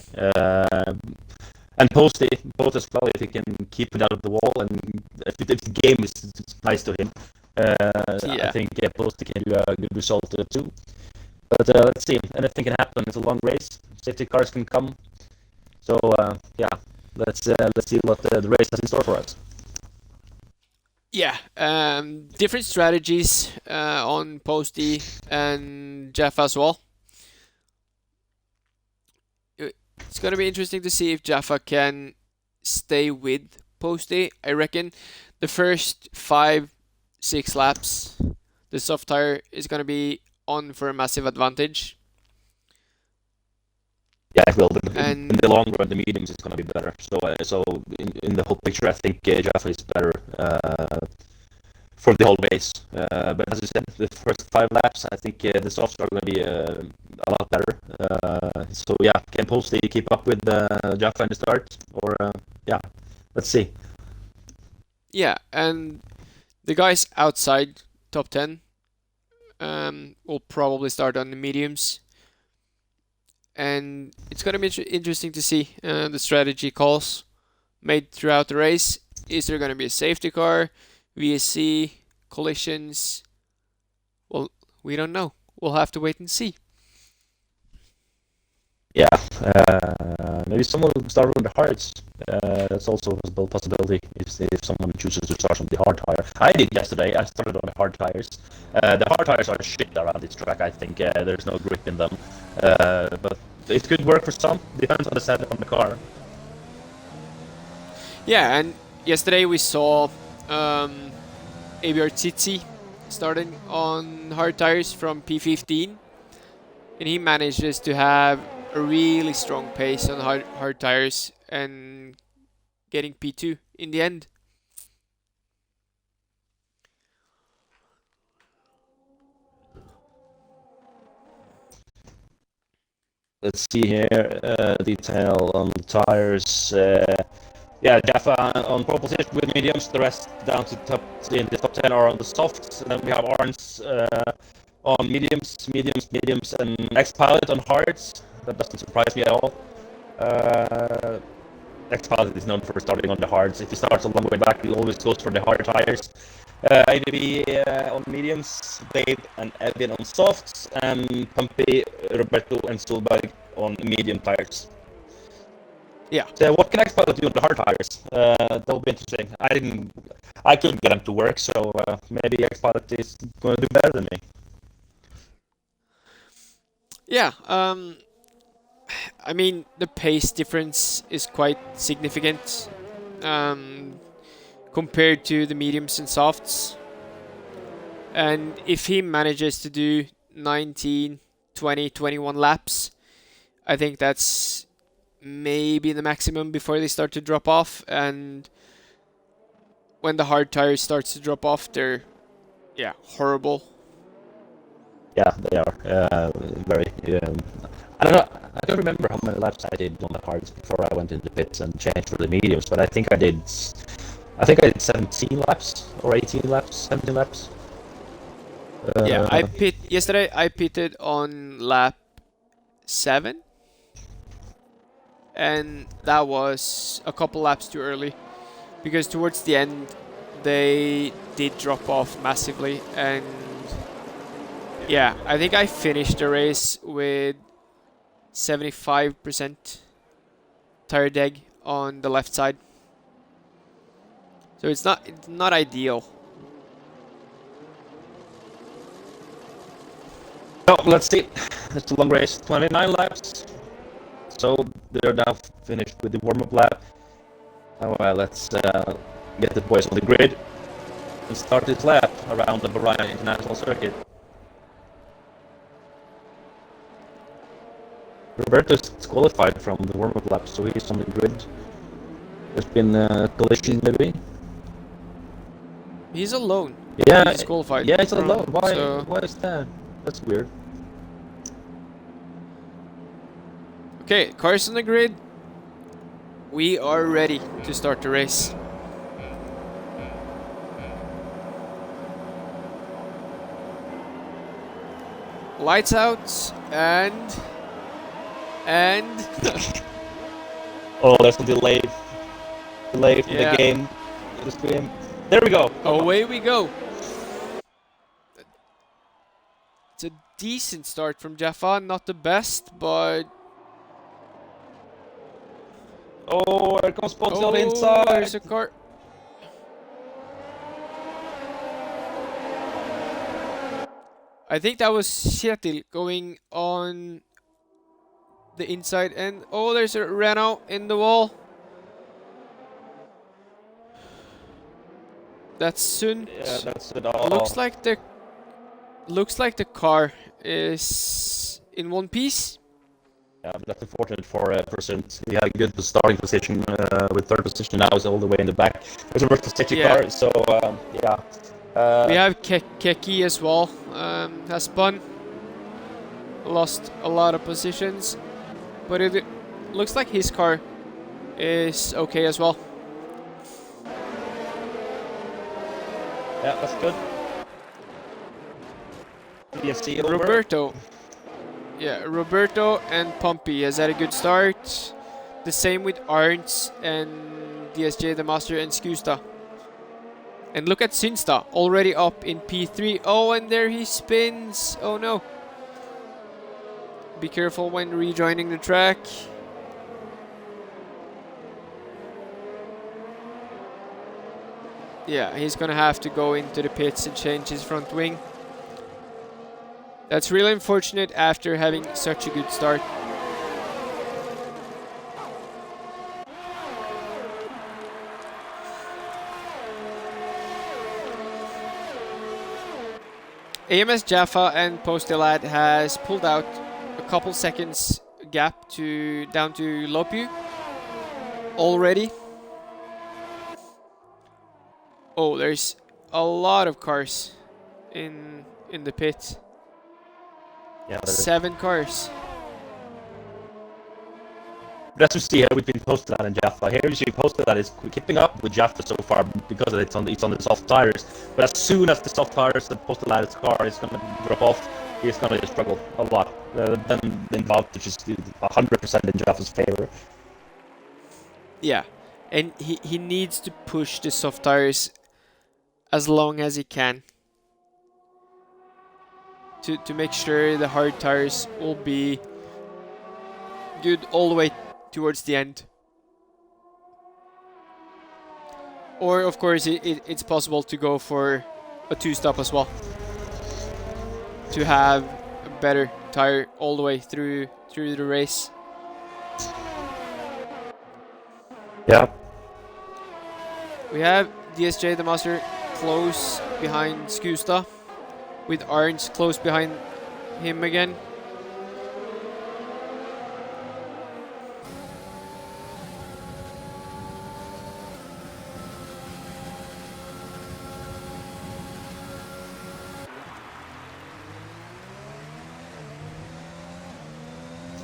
And Posty, both as well, if he can keep it out of the wall and if the game is nice to him, I think Posty can do a good result too. But let's see, anything can happen. It's a long race. Safety cars can come. So yeah, let's see what the race has in store for us. Yeah, different strategies on Posty and Jeff as well. It's gonna be interesting to see if Jaffa can stay with Posty. I reckon the first 5, 6 laps, the soft tire is gonna be on for a massive advantage. Yeah, it will. In And the long run, the mediums is going to be better. So in the whole picture, I think Jaffa is better for the whole race. But as you said, the first 5 laps, I think the softs are going to be a lot better. So yeah, can Posty keep up with Jaffa in the start? Or yeah, let's see. yeah, and the guys outside top 10 will probably start on the mediums. And it's going to be interesting to see the strategy calls made throughout the race. Is there going to be a safety car, VSC, collisions? Well, we don't know. We'll have to wait and see. Yeah, maybe someone will start on the hards. That's also a possibility if someone chooses to start on the hard tire. I did yesterday. I started on the hard tires. The hard tires are shit around this track. I think there's no grip in them, but it could work for some. Depends on the setup on the car. Yeah, and yesterday we saw ABR Tsitsi starting on hard tires from P15, and he manages to have a really strong pace on hard tires and getting P2 in the end. Let's see here. Detail on tires. Yeah, Jaffa on pole position with mediums. The rest down to in the top 10 are on the softs. And then we have Arns on mediums, and X-Pilot on hards. That doesn't surprise me at all. X-Pilot is known for starting on the hards. If he starts a long way back, he always goes for the harder tires. ADB on mediums, Dave and Evan on softs, and Pumpy, Roberto, and Solberg on medium tires. Yeah. So what can X-Pilot do on the hard tires? That'll be interesting. I couldn't get them to work, so maybe X-Pilot is going to do better than me. Yeah, I mean, the pace difference is quite significant compared to the mediums and softs. And if he manages to do 19, 20, 21 laps, I think that's maybe the maximum before they start to drop off. And when the hard tires starts to drop off, they're, yeah, horrible. Yeah, they are very. I don't know. I don't remember how many laps I did on the hards before I went into the pits and changed for the mediums, but I think I did 17 laps or 18 laps, 17 laps. Yeah, yesterday. I pitted on lap 7, and that was a couple laps too early because towards the end they did drop off massively. And yeah, I think I finished the race with 75% tire deg on the left side, so it's not ideal. No, let's see. It's a long race, 29 laps. So they're now finished with the warm-up lap. Well, let's get the boys on the grid and start this lap around the Bahrain International Circuit. Roberto's disqualified from the warm-up lap, so he's on the grid. There's been a collision, maybe. He's alone. Yeah, he's disqualified. Yeah, he's alone. Why? So Why is that? That's weird. okay, cars on the grid. We are ready to start the race. Lights out and Oh, there's a delay from yeah. the game. The stream. There we go. Away we go. It's a decent start from Jaffa, not the best, but Oh, there comes Ponzi on the There's inside. a car. I think that was Kjetil going on the inside, and oh, there's a Renault in the wall. That's Sund. Yeah, that's it all. Looks like the car is in one piece. Yeah, but that's unfortunate for Sund. He had a good starting position with third position. Now he's all the way in the back. There's a versus safety car, so yeah. We have Keki as well. Has spun. Lost a lot of positions, but it looks like his car is okay as well. Yeah, that's good. DFC over. Roberto. Yeah, Roberto and Pompey has had a good start. The same with Arntz and DSJ, the Master, and Skusta. And look at Sinsta, already up in P3. Oh, and there he spins. Oh no. Be careful when rejoining the track. Yeah, he's gonna have to go into the pits and change his front wing. That's really unfortunate after having such a good start. AMS Jaffa and Postelad has pulled out a couple seconds gap down to Lopu already. Oh, there's a lot of cars in the pit. Yeah, 7 cars. But as you see here, we've been posted that in Jaffa. Here you see posted that it's keeping up with Jaffa so far because it's on the soft tires. But as soon as the soft tires, the posted lad's car is going to drop off, he's going to struggle a lot. Then the advantage is 100% in Jaffa's favor. Yeah, and he needs to push the soft tires as long as he can to make sure the hard tires will be good all the way towards the end. Or of course it's possible to go for a 2-stop as well, to have a better tire all the way through the race. Yeah. We have DSJ the Master close behind Skusta, with Arns close behind him again.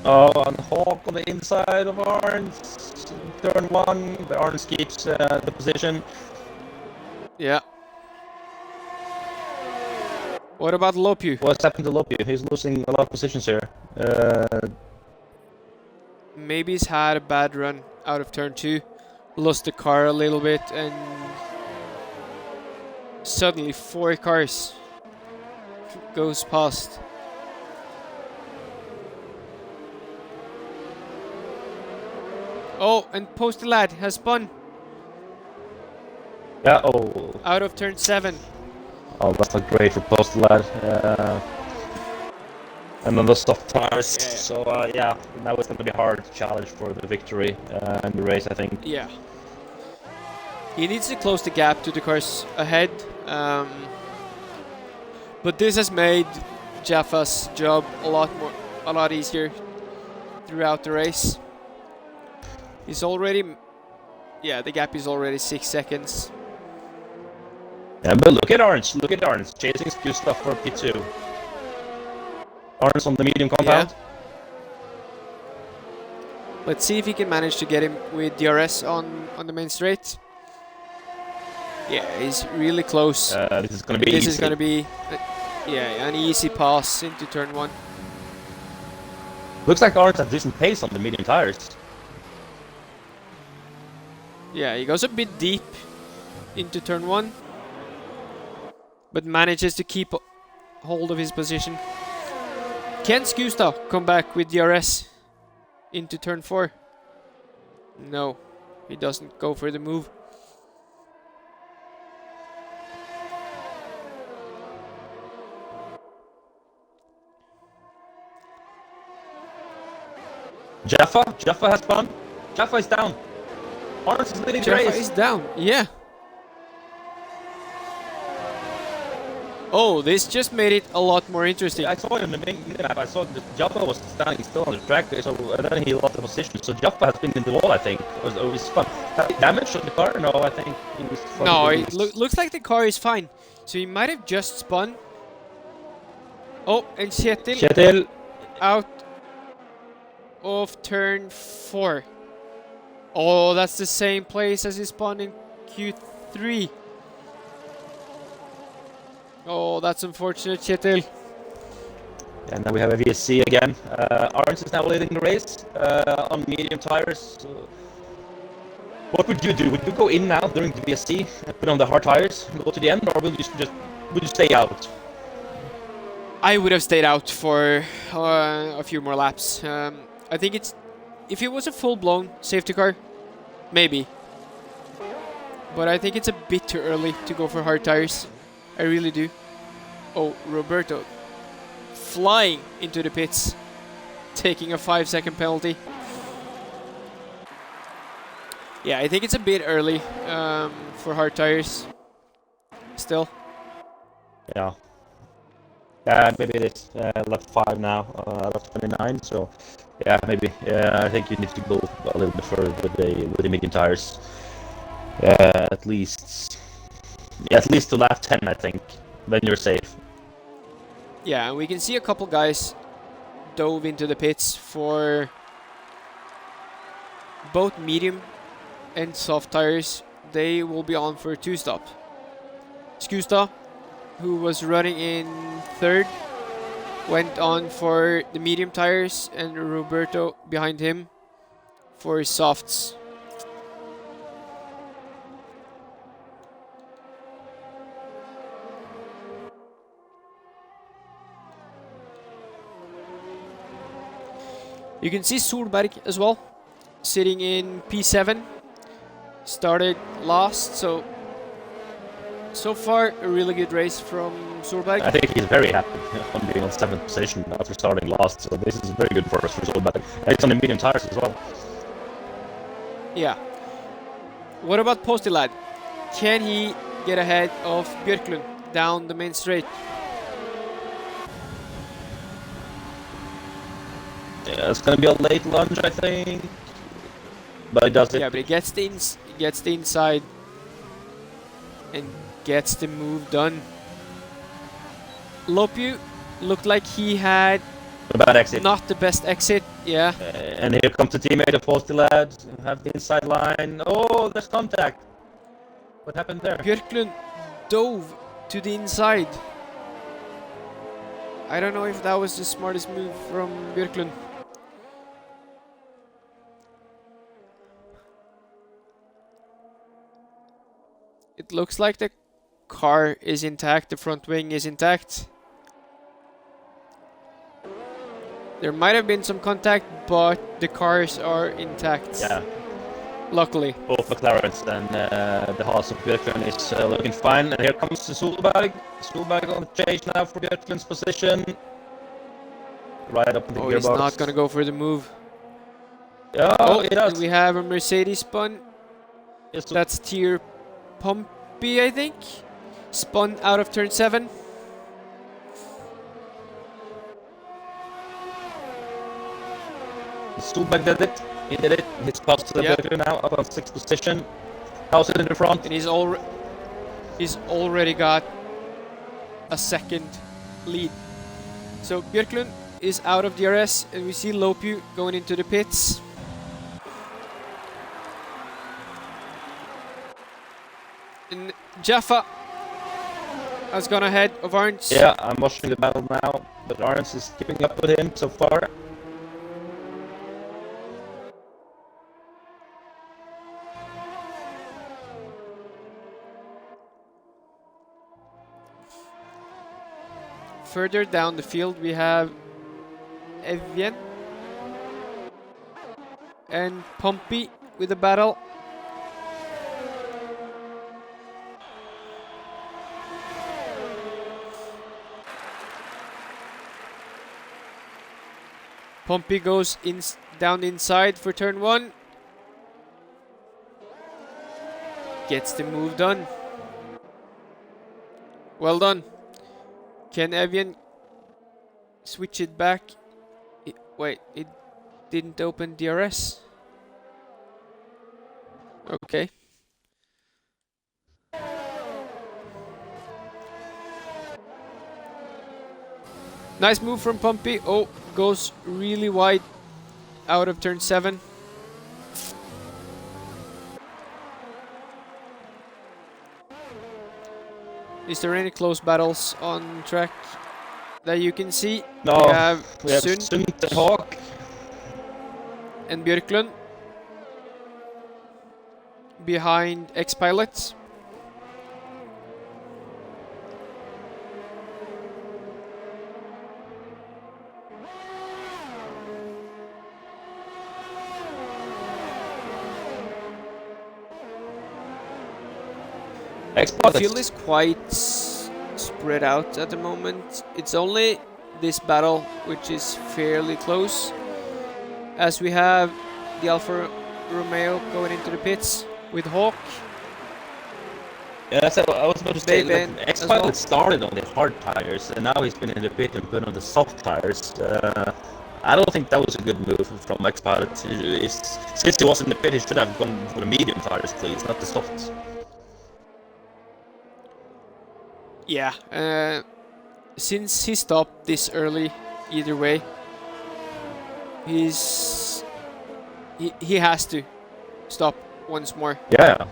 Oh, and Hawk on the inside of Arns. Turn 1, the Arns keeps the position. Yeah. What about Lopu? What's happened to Lopu? He's losing a lot of positions here. Maybe he's had a bad run out of turn 2. Lost the car a little bit, and suddenly 4 cars goes past. Oh, and Postelad has spun. Yeah, oh. Out of turn 7. Oh, that's not great for Postelad. And then the soft tires. Yeah. So, yeah, now it's going to be hard to challenge for the victory in the race, I think. Yeah. He needs to close the gap to the cars ahead. But this has made Jaffa's job a lot easier throughout the race. He's already... Yeah, the gap is already 6 seconds. Yeah, but look at Orange, chasing Gustav for P2. Orange on the medium compound. Yeah. Let's see if he can manage to get him with DRS on the main straight. Yeah, he's really close. This is going to be This easy. is going to be an easy pass into turn 1. Looks like Orange has decent pace on the medium tires. Yeah, he goes a bit deep into turn 1, but manages to keep hold of his position. Can Skusta come back with DRS into turn 4? No, he doesn't go for the move. Jaffa has spun. Jaffa is down. Arns is leading the Jaffa race. is down. Yeah. Oh, this just made it a lot more interesting. I saw it in the map. I saw that Jaffa was standing still on the track, so then he lost the position. So Jaffa has been in the wall, I think. Or he's spun. Damage on the car? No, I think he was spun. No, it looks like the car is fine. So he might have just spun. Oh, and Kjetil out of turn 4. Oh, that's the same place as he spun in Q3. Oh, that's unfortunate, Kjetil. And now we have a VSC again. Arns is now leading the race on medium tires. What would you do? Would you go in now during the VSC and put on the hard tires and go to the end, or would you stay out? I would have stayed out for a few more laps. I think if it was a full-blown safety car, maybe. But I think it's a bit too early to go for hard tires. I really do. Oh, Roberto flying into the pits, taking a 5-second penalty. Yeah, I think it's a bit early for hard tires. Still. Yeah. Maybe it is lap 5 now out of 29. So, yeah, maybe. I think you need to go a little bit further with the medium tires. At least to lap 10, I think. Then you're safe. Yeah, and we can see a couple guys dove into the pits for both medium and soft tires. They will be on for a 2-stop. Skustad, who was running in 3rd, went on for the medium tires, and Roberto behind him for his softs. You can see Solberg as well, sitting in P7. Started last, so far a really good race from Solberg. I think he's very happy on being on 7th position after starting last, so this is very good for us for Solberg. And it's on the medium tires as well. Yeah. What about Posty Lad? Can he get ahead of Björklund down the main straight? Yeah, it's gonna be a late lunge, I think. But he does it. Yeah, but he gets the inside and gets the move done. Lopu looked like he had A bad exit. not the best exit. Yeah. And here comes the teammate of Posty Lad. Have the inside line. Oh, there's contact. What happened there? Björklund dove to the inside. I don't know if that was the smartest move from Björklund. It looks like the car is intact, the front wing is intact. There might have been some contact, but the cars are intact. Yeah. Luckily. Both McLarens and the Haas of Björklund is looking fine. And here comes the Solberg. Solberg on the chase now for Björklund's position. Right up in the gearbox. He's not gonna go for the move. Oh, he does. And we have a Mercedes spun. Yes, That's tier Pumpy, I think. Spun out of turn 7. Solberg did it. He did it. He's passed to the Björklund now, up on 6th position. How's it in the front? And he's already got a second lead. So Björklund is out of DRS, and we see Lopu going into the pits. And Jaffa has gone ahead of Arns. Yeah, I'm watching the battle now, but Arns is keeping up with him so far. Further down the field, we have Evjen and Pumpy with the battle. Pompey goes down inside for turn 1. Gets the move done. Well done. Can Evian switch it back? Wait, it didn't open DRS. Okay. Nice move from Pompey. Oh, goes really wide out of turn 7. Is there any close battles on track that you can see? No, we have Sund Sund and Hawk. and Björklund behind X-Pilots. The field is quite spread out at the moment. It's only this battle which is fairly close, as we have the Alfa Romeo going into the pits with Hawk. Yeah, so I was about to say, like, X-Pilot well. started on the hard tires, and now he's been in the pit and put on the soft tires. I don't think that was a good move from X-Pilot. Since he was in the pit, he should have gone for the medium tires, please, not the softs. Yeah, since he stopped this early, either way, he has to stop once more. Yeah.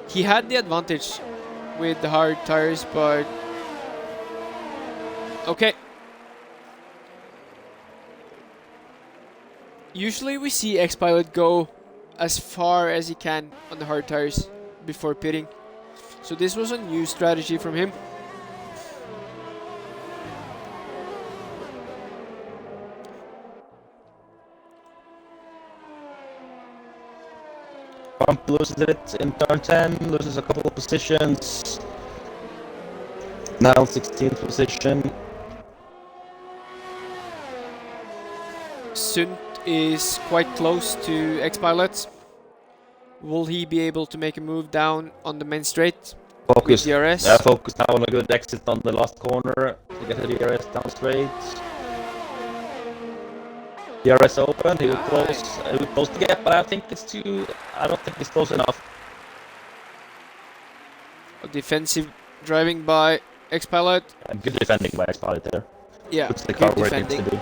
He had the advantage with the hard tires, but okay. Usually we see X-Pilot go as far as he can on the hard tires before pitting, so this was a new strategy from him. Pump loses it in turn 10, loses a couple of positions. Now 16th position. Sund is quite close to X-Pilot. Will he be able to make a move down on the main straight? Focus. DRS. Focus now on a good exit on the last corner to get the DRS down straight. DRS open. He will close the gap, but I think it's too. I don't think it's close enough. Defensive driving by X-Pilot. Good defending by X-Pilot there. Yeah, puts the car where it needs to be.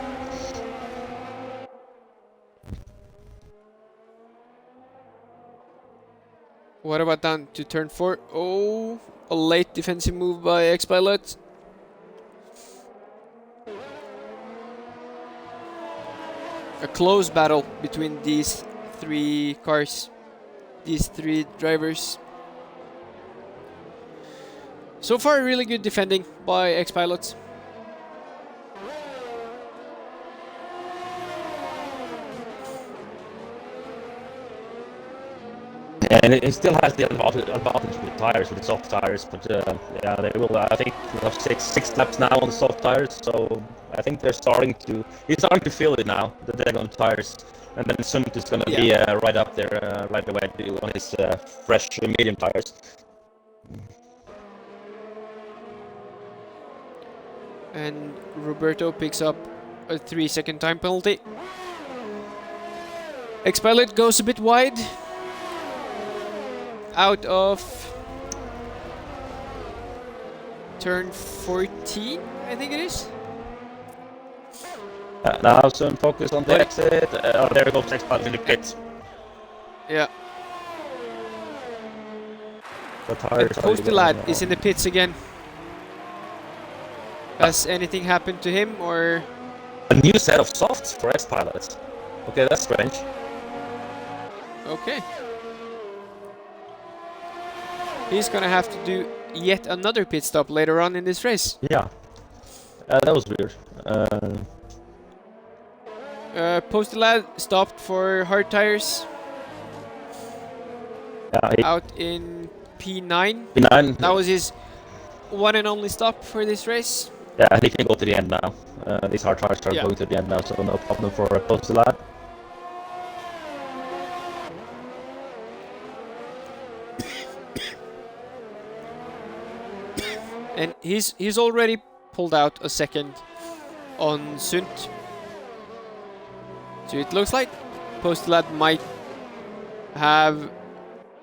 What about down to turn 4? Oh, a late defensive move by X-Pilot. A close battle between these 3 cars, these 3 drivers. So far, really good defending by X-Pilot. And it still has the advantage with tires, with the soft tires, but yeah, they will. I think we'll have six laps now on the soft tires, so I think he's starting to feel it now that they're on tires, and then Sund is going to be right up there right away on his fresh medium tires. And Roberto picks up a 3-second time penalty. X-Pilot goes a bit wide. Out of turn 14, I think it is. Now Sund focus on the exit. There goes X-Pilot in the pit. Yeah. The tires. Posty lad is in the pits again. Has anything happened to him, or? A new set of softs for X-Pilots. Okay, that's strange. Okay. He's gonna have to do yet another pit stop later on in this race. Yeah, that was weird. Posted Lad stopped for hard tires out in P9. P9. That was his one and only stop for this race. Yeah, he can go to the end now. These hard tires are Yeah. going to the end now, so no problem for Posted Lad. And he's already pulled out a second on Sunt. So it looks like Posted Lad might have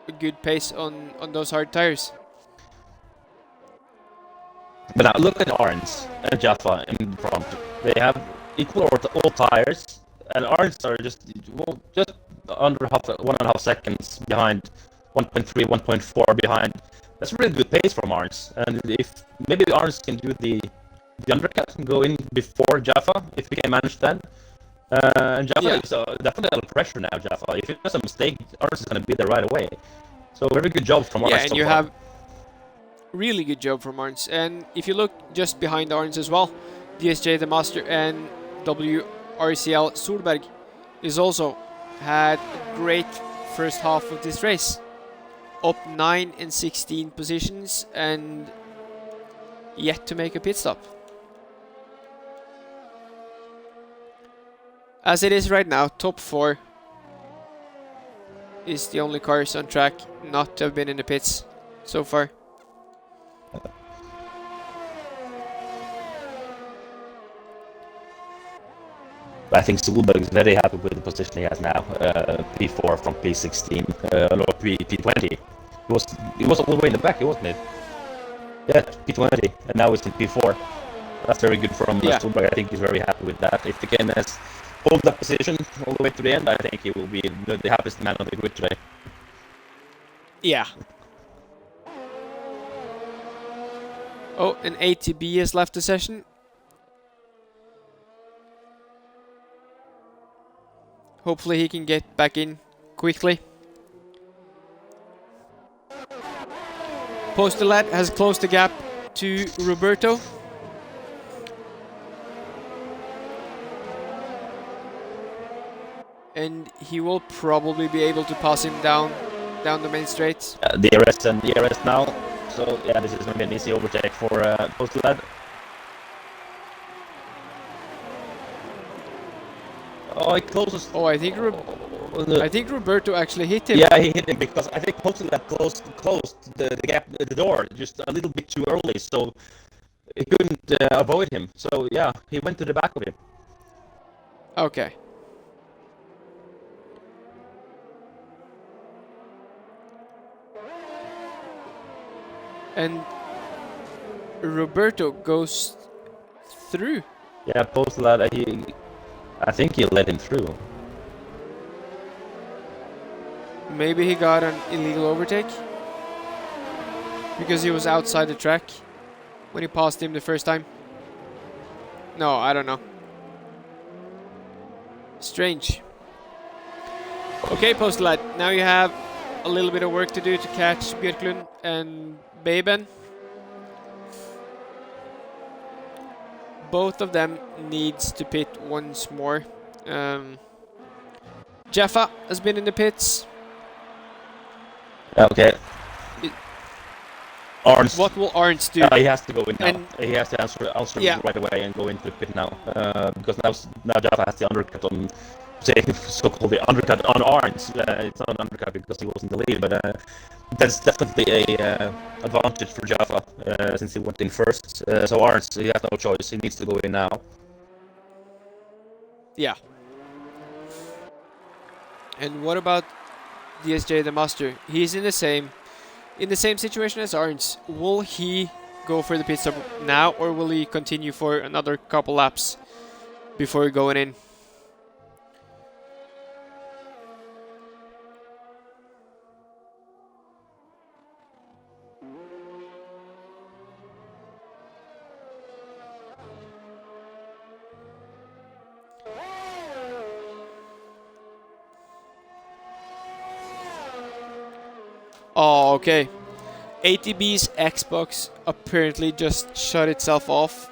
a good pace on those hard tires. But now look at Arns and Jaffa in front. They have equal all tires, and Arns are just under 1.5 seconds behind, 1.3, 1.4 behind. That's a really good pace from Arns. And if maybe Arns can do the undercut and go in before Jaffa, if we can manage that. And Jaffa is definitely under pressure now. Jaffa, if he does a mistake, Arns is going to be there right away. So very good job from Arns. Yeah, and you have really good job from Arns. And if you look just behind Arns as well, DSJ the Master and WRCL Solberg is also had a great first half of this race. Up 9 and 16 positions and yet to make a pit stop. As it is right now, top 4 is the only cars on track not to have been in the pits so far. I think Solberg is very happy with the position he has now. P4 from P16, no, P20. He was all the way in the back, wasn't it? Yeah, P20, and now it's in P4. That's very good from Solberg. I think he's very happy with that. If he can hold that position all the way to the end, I think he will be the happiest man on the grid today. Yeah. Oh, an ATB has left the session. Hopefully he can get back in quickly. Posted Lad has closed the gap to Roberto. And he will probably be able to pass him down the main straight. DRS and DRS now. So yeah, this is going to be an easy overtake for Posted Lad. Oh, he closes. Oh, I think Roberto actually hit him. Yeah, he hit him because I think Posted Lad closed the gap, the door just a little bit too early, so he couldn't avoid him. So yeah, he went to the back of him. Okay. And Roberto goes through. Yeah, Posted Lad, I think he let him through. Maybe he got an illegal overtake because he was outside the track when he passed him the first time. No, I don't know. Strange. Okay, Posted Lad, now you have a little bit of work to do to catch Björklund and Beben. Both of them needs to pit once more. Jaffa has been in the pits. Okay. Arns. What will Arns do? He has to go in now. And he has to answer right away and go into the pit now. Because now Jaffa has the undercut on, so-called the undercut on Arns. It's not an undercut because he was in the lead, but that's definitely a advantage for Jaffa since he went in first. So Arns, he has no choice. He needs to go in now. Yeah. And what about DSJ the Master? He's in the same situation as Arns. Will he go for the pit stop now, or will he continue for another couple laps before going in? Oh, okay. ATB's Xbox apparently just shut itself off.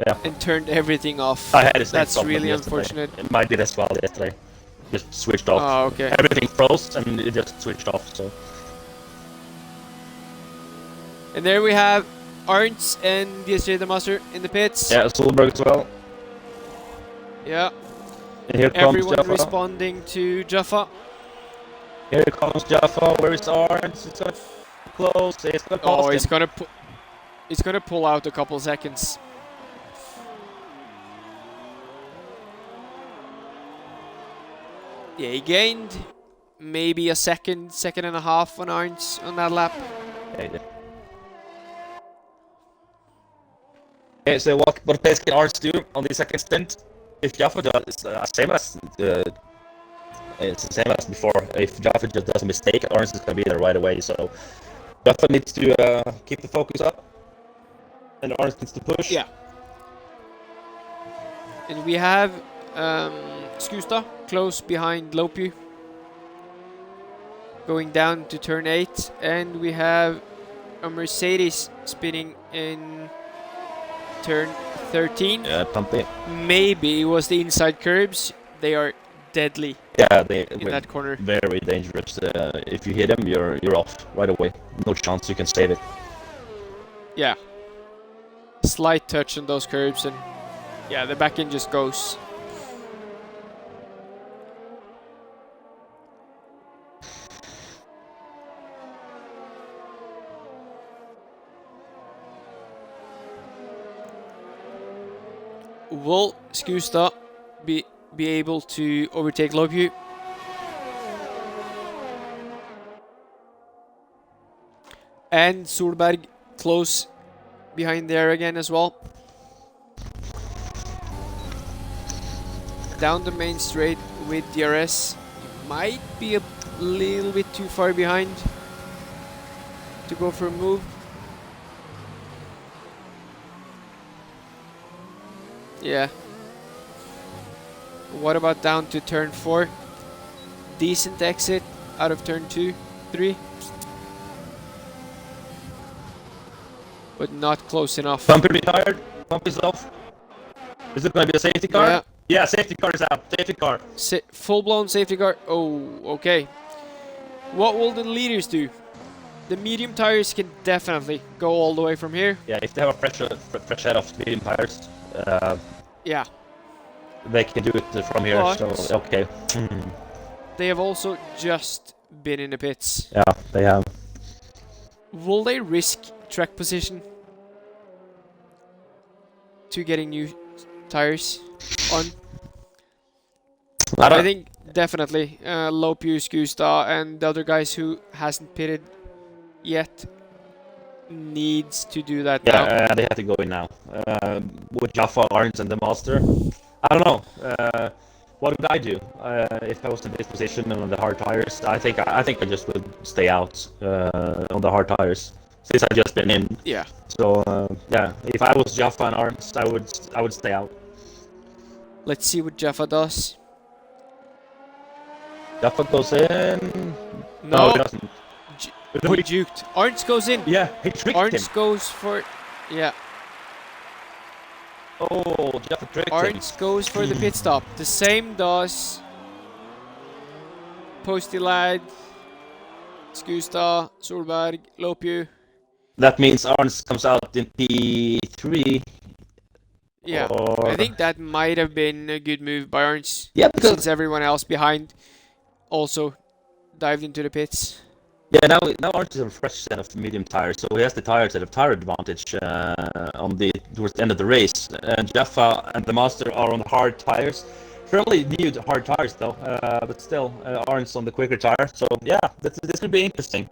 Yeah. and turned everything off. I had the same That's problem really yesterday. unfortunate. Mine did as well yesterday. Just switched off. Oh, okay. Everything froze and it just switched off. So. And there we have Arntz and DSJ the Master in the pits. Yeah, Solberg as well. Yeah. And here comes Everyone Jaffa. responding to Jaffa. Here comes Jaffa. Where is Arntz? It's gonna close. It's gonna pass Oh, him. he's gonna pull out a couple seconds. Yeah, he gained maybe a second and a half on Arntz on that lap. Yeah, he did. Okay, so what pace can Arntz do on the second stint? If Jaffa does, it's the same as before. If Jaffa just does a mistake, Arntz is gonna be there right away. So Jaffa needs to keep the focus up, and Arntz needs to push. Yeah. And we have Skusta close behind Lopu, going down to turn 8, and we have a Mercedes spinning in turn 13. Yeah, pumping. Maybe it was the inside curbs. They are deadly. Yeah, in that corner. Very dangerous. If you hit them, you're off right away. No chance you can save it. Yeah. Slight touch on those curbs and yeah, the back end just goes. Will Skusta be able to overtake Lopu? And Solberg close behind there again as well. Down the main straight with DRS. Might be a little bit too far behind to go for a move. Yeah. What about down to turn 4? Decent exit out of turn 2, 3. But not close enough. Pump retired. Pump is off. Is it going to be a safety car? Yeah. Yeah, safety car is out. Safety car. Full-blown safety car. Oh, okay. What will the leaders do? The medium tires can definitely go all the way from here. Yeah, if they have a fresh head of medium tires, Yeah. they can do it from here. But so okay. they have also just been in the pits. Yeah, they have. Will they risk track position to getting new tires on? I think definitely Lopu, Skusta, and the other guys who hasn't pitted yet needs to do that now. Yeah, they have to go in now. With Jaffa, Arntz, and the Master. I don't know. What would I do if I was in this position and on the hard tires? I think I just would stay out on the hard tires since I just been in. Yeah. So yeah, if I was Jaffa and Arntz, I would stay out. Let's see what Jaffa does. Jaffa goes in. No, he doesn't. He juked. Arntz goes in. Yeah, he tricked him. Arntz goes for... Yeah. Oh, Jaffa tricked him. Arntz goes for the pit stop. The same does Posty Lad, Skusta, Solberg, Lopu. That means Arntz comes out in P3. Yeah, I think that might have been a good move by Arntz. Yeah, because since everyone else behind also dived into the pits. yeah, now Arntz has a fresh set of medium tires, so he has the tire advantage towards the end of the race. And Jaffa and the Master are on hard tires, fairly new hard tires though, but still Arntz on the quicker tire. So yeah, this could be interesting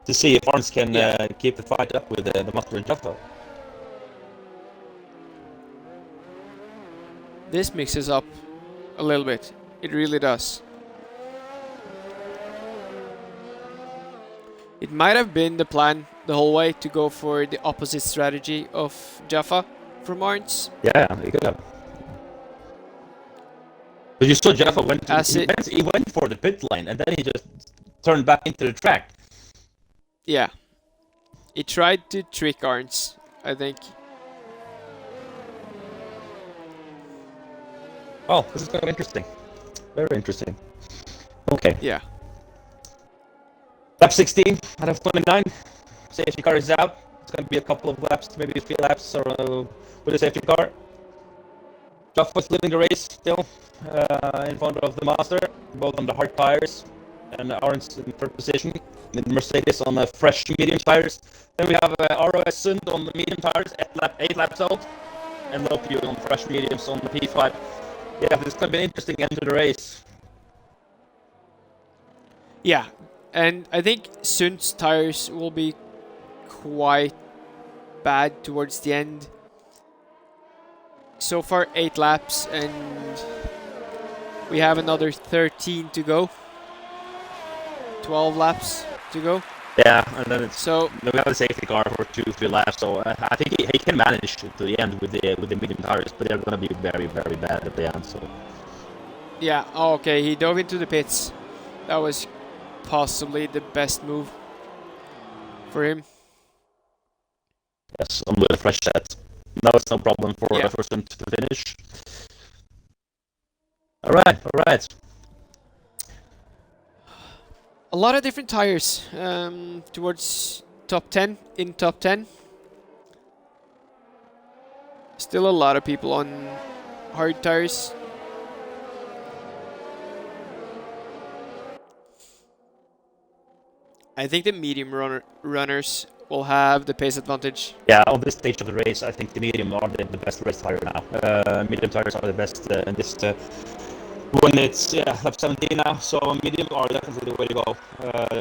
to see if Arntz can keep the fight up with the Master and Jaffa. This mixes up a little bit. It really does. It might have been the plan the whole way to go for the opposite strategy of Jaffa from Arntz. Yeah, he could have. But you saw Jaffa he went for the pit lane and then he just turned back into the track. Yeah. He tried to trick Arntz, I think. Oh, this is going to be interesting. Very interesting. Okay. Yeah. Lap 16 out of 29. Safety car is out. It's going to be a couple of laps, maybe 3 laps or with a safety car. Duff was leading the race still in front of the Master, both on the hard tires, and Arns in third position. With Mercedes on the fresh medium tires. Then we have ROS Sund on the medium tires, 8 laps out, and Lopio on fresh mediums on the P5. Yeah, this is going to be an interesting end to the race. Yeah, and I think Sund's tires will be quite bad towards the end. So far 8 laps, and we have another 13 to go. 12 laps to go. Yeah, and then So we have a safety car for 2-3 laps, so I think he can manage to the end with the medium tires, but they're going to be very, very bad at the end. So yeah, oh, okay, he dove into the pits. That was possibly the best move for him. yes, on the fresh set. Now it's no problem for Yeah. him to finish. All right. A lot of different tires towards top 10, in top 10. Still a lot of people on hard tires. I think the medium runners will have the pace advantage. Yeah, on this stage of the race, I think the medium are the best race tire now. Medium tires are the best in this when it's lap 17 now, so medium are definitely the way to go.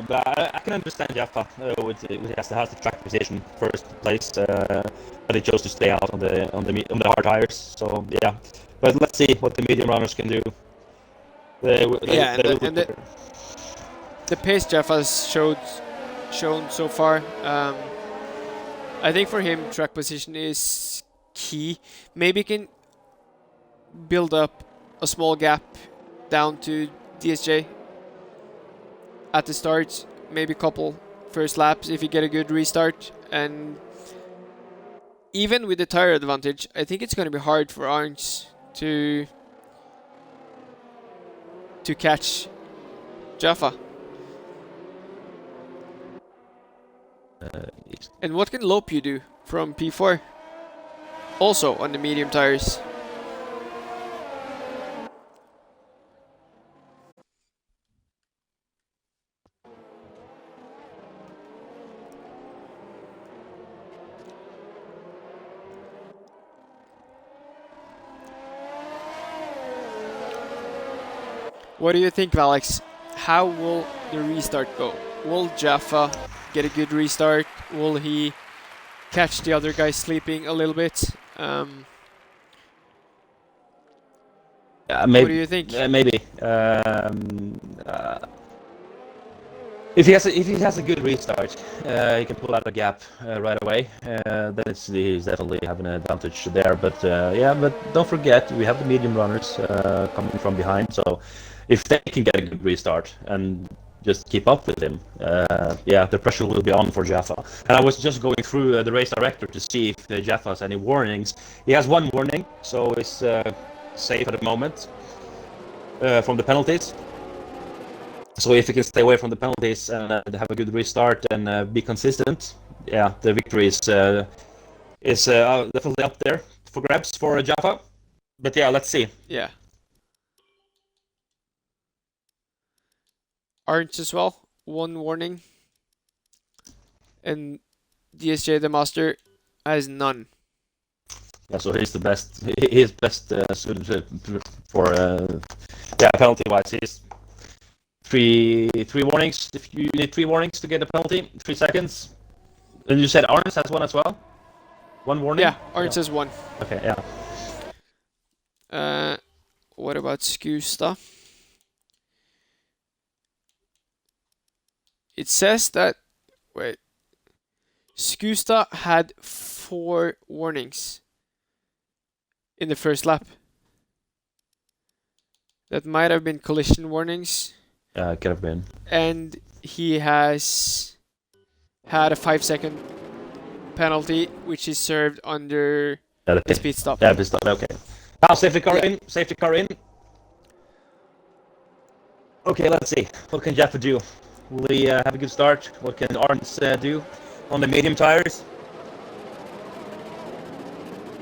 But I can understand Jaffa with has the track position first place, but he chose to stay out on the hard tires. So yeah, but let's see what the medium runners can do. The pace Jeff has shown so far. I think for him track position is key. Maybe he can build up a small gap down to DSJ at the start, maybe a couple first laps if you get a good restart, and even with the tire advantage, I think it's going to be hard for Arns to catch Jaffa. And what can Lopio do from P4? Also on the medium tires. What do you think, Alex? How will the restart go? Will Jaffa get a good restart? Will he catch the other guys sleeping a little bit? Maybe, what do you think? Maybe. If he has a good restart, he can pull out a gap right away. Then he's definitely having an advantage there. But but don't forget we have the medium runners coming from behind. So if they can get a good restart and just keep up with him, the pressure will be on for Jaffa. And I was just going through the race director to see if Jaffa has any warnings. He has one warning, so he's safe at the moment from the penalties. So if he can stay away from the penalties and have a good restart and be consistent, the victory is definitely up there for grabs for Jaffa. But let's see. Yeah. Arns as well, one warning. And DSJ the Master has none. Yeah, so he's the best. He is best suited for penalty wise. He's three warnings. If you need 3 warnings to get a penalty, 3 seconds. And you said Arns has one as well. 1 warning. Yeah, Arns has 1. Okay, yeah. What about Skusta? It says that Skusta had 4 warnings in the first lap. That might have been collision warnings. Yeah, it could have been. And he has had a 5-second penalty, which is served under the pit stop. Yeah, pit stop. Okay. Now safety car Yeah. in. Safety car in. Okay, let's see. What can Jaffa do? Will he have a good start? What can Arns do on the medium tires?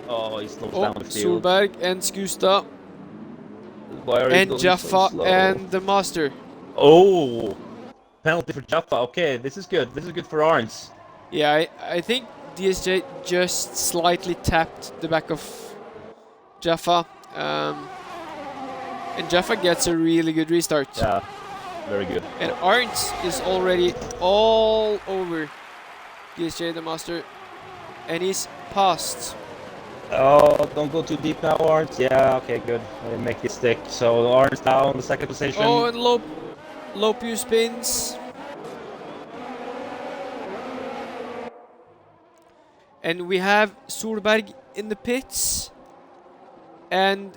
Oh, he slows down the field. Solberg and Skusta Why are you and going Jaffa so slow? and the Master. Oh, penalty for Jaffa. Okay, this is good. This is good for Arns. Yeah, I think DSJ just slightly tapped the back of Jaffa. And Jaffa gets a really good restart. Yeah, very good. And Arns is already all over DSJ the Master. And he's passed. Oh, don't go too deep now, Arns. Yeah, okay, good. Make it stick. So Arns now in the second position. Oh, and Lopu spins. And we have Solberg in the pits. And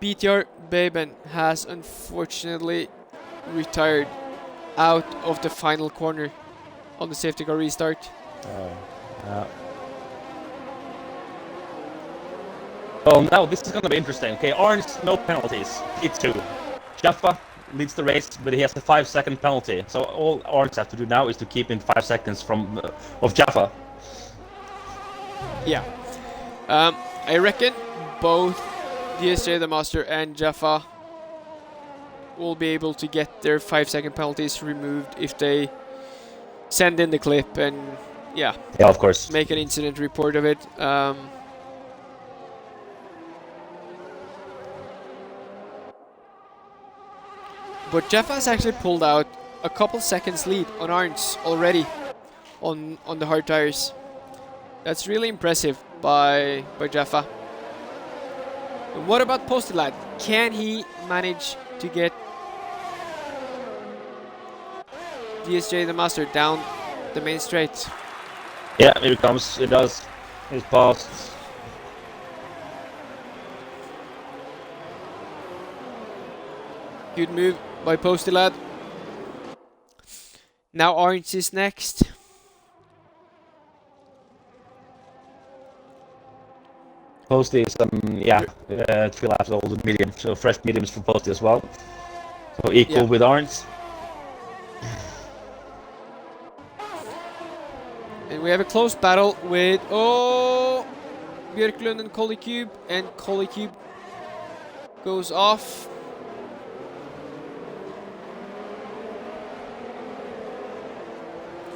BTR Baben has unfortunately retired out of the final corner on the safety car restart. Well, now this is going to be interesting. Okay, Arns, no penalties. P2. Jaffa leads the race, but he has a 5-second penalty. So all Arns have to do now is to keep in 5 seconds from of Jaffa. Yeah. I reckon both DSJ the Master and Jaffa will be able to get their 5-second penalties removed if they send in the clip and yeah, of course, make an incident report of it. But Jaffa has actually pulled out a couple seconds lead on Arns already on the hard tires. That's really impressive by Jaffa. And what about Posty Lad? Can he manage to get DSJ the Master down the main straight? Yeah, here it comes. It does. He's passed. Good move by Posty Lad. Now Arns is next. Posty is 3 laps older medium, so fresh mediums for Posty as well. So equal with Arns. And we have a close battle with Björklund and Collicube, and Collicube goes off.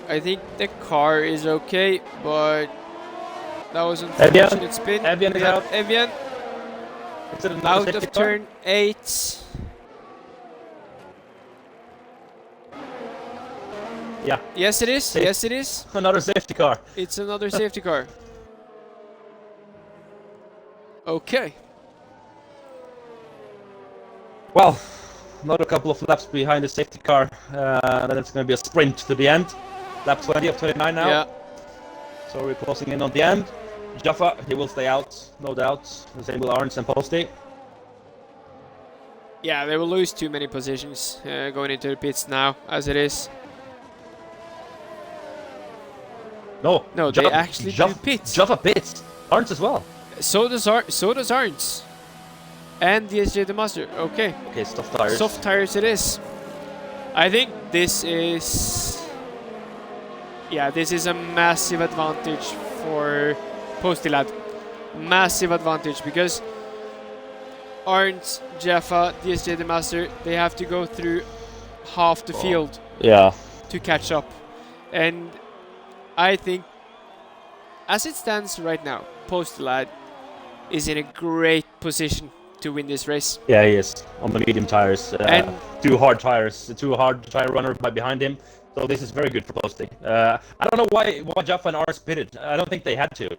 I think the car is okay, but that was an unfortunate spin. Evian is out. Evian out of turn 8. Yeah. Yes, it is. Yes, it is. Another safety car. It's another safety car. Okay. Well, another couple of laps behind the safety car. Then it's going to be a sprint to the end. Lap 20 of 29 now. Yeah. So we're closing in on the end. Jaffa, he will stay out, no doubt. The same with Arns and Posty. Yeah, they will lose too many positions going into the pits now, as it is. No, they actually do pits. Jaffa pits. Arns as well. So does Arns. And DSJ the Master. Okay. Okay, soft tires. Soft tires it is. I think this is... Yeah, this is a massive advantage for Posty Lad. Massive advantage because Arns, Jaffa, DSJ the Master, they have to go through half the field to catch up. And I think, as it stands right now, Posty Lad is in a great position to win this race. Yeah, he is. On the medium tires. And 2 hard tires. 2 hard tire runner by behind him. So this is very good for Posty. I don't know why Jaffa and Arns pitted. I don't think they had to.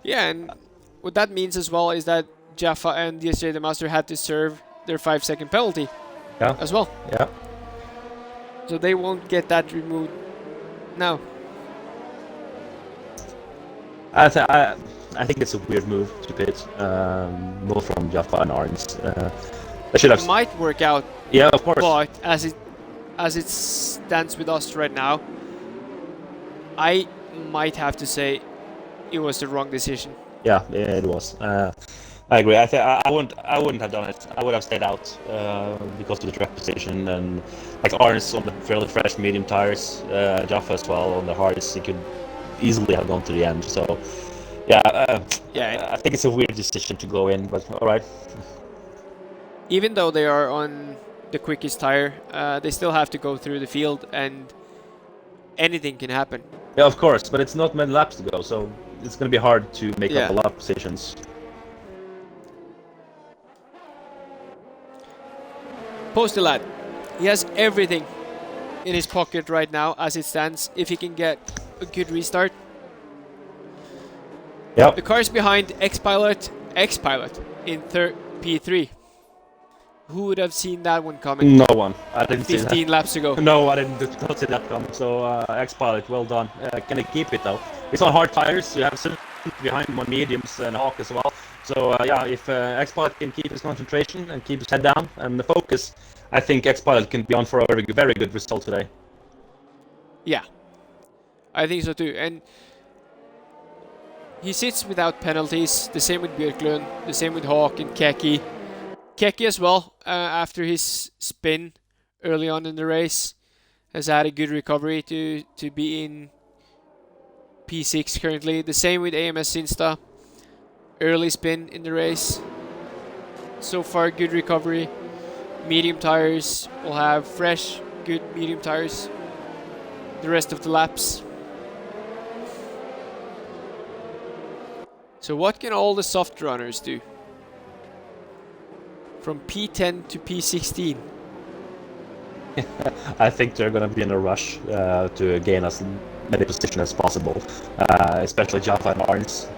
Yeah, and what that means as well is that Jaffa and DSJ the Master had to serve their 5-second penalty as well. Yeah. So they won't get that removed now. I think it's a weird move to pit, both from Jaffa and Arns. They should have. It might work out. Yeah, of course. But as it stands with us right now, I might have to say it was the wrong decision. Yeah, it was. I agree. I wouldn't have done it. I would have stayed out because of the track position and like Arns on the fairly fresh medium tires, Jaffa as well on the hardest. He could easily have gone to the end. So yeah, Yeah. I think it's a weird decision to go in, but all right. Even though they are on the quickest tire, they still have to go through the field, and anything can happen. Yeah, of course, but it's not many laps to go, so it's going to be hard to make up a lot of positions. Posty lad, he has everything in his pocket right now as it stands. If he can get a good restart. Yep. The cars behind X-Pilot in P3. Who would have seen that one coming? No one. I didn't see that. 15 laps ago. No, I didn't not see that coming. So X-Pilot, well done. Can he keep it though? It's on hard tires. You have some behind him on mediums and Hawk as well. So yeah, if X-Pilot can keep his concentration and keep his head down and the focus, I think X-Pilot can be on for a very good result today. Yeah, I think so too. And he sits without penalties. The same with Björklund. The same with Hawk and Keki. Keki as well, after his spin early on in the race, has had a good recovery to be in P6 currently. The same with AMS Sinsta. Early spin in the race. So far, good recovery. Medium tires. Will have fresh, good medium tires the rest of the laps. So what can all the soft runners do? From P10 to P16. I think they're going to be in a rush to gain as many positions as possible, especially Jaffa and Arns.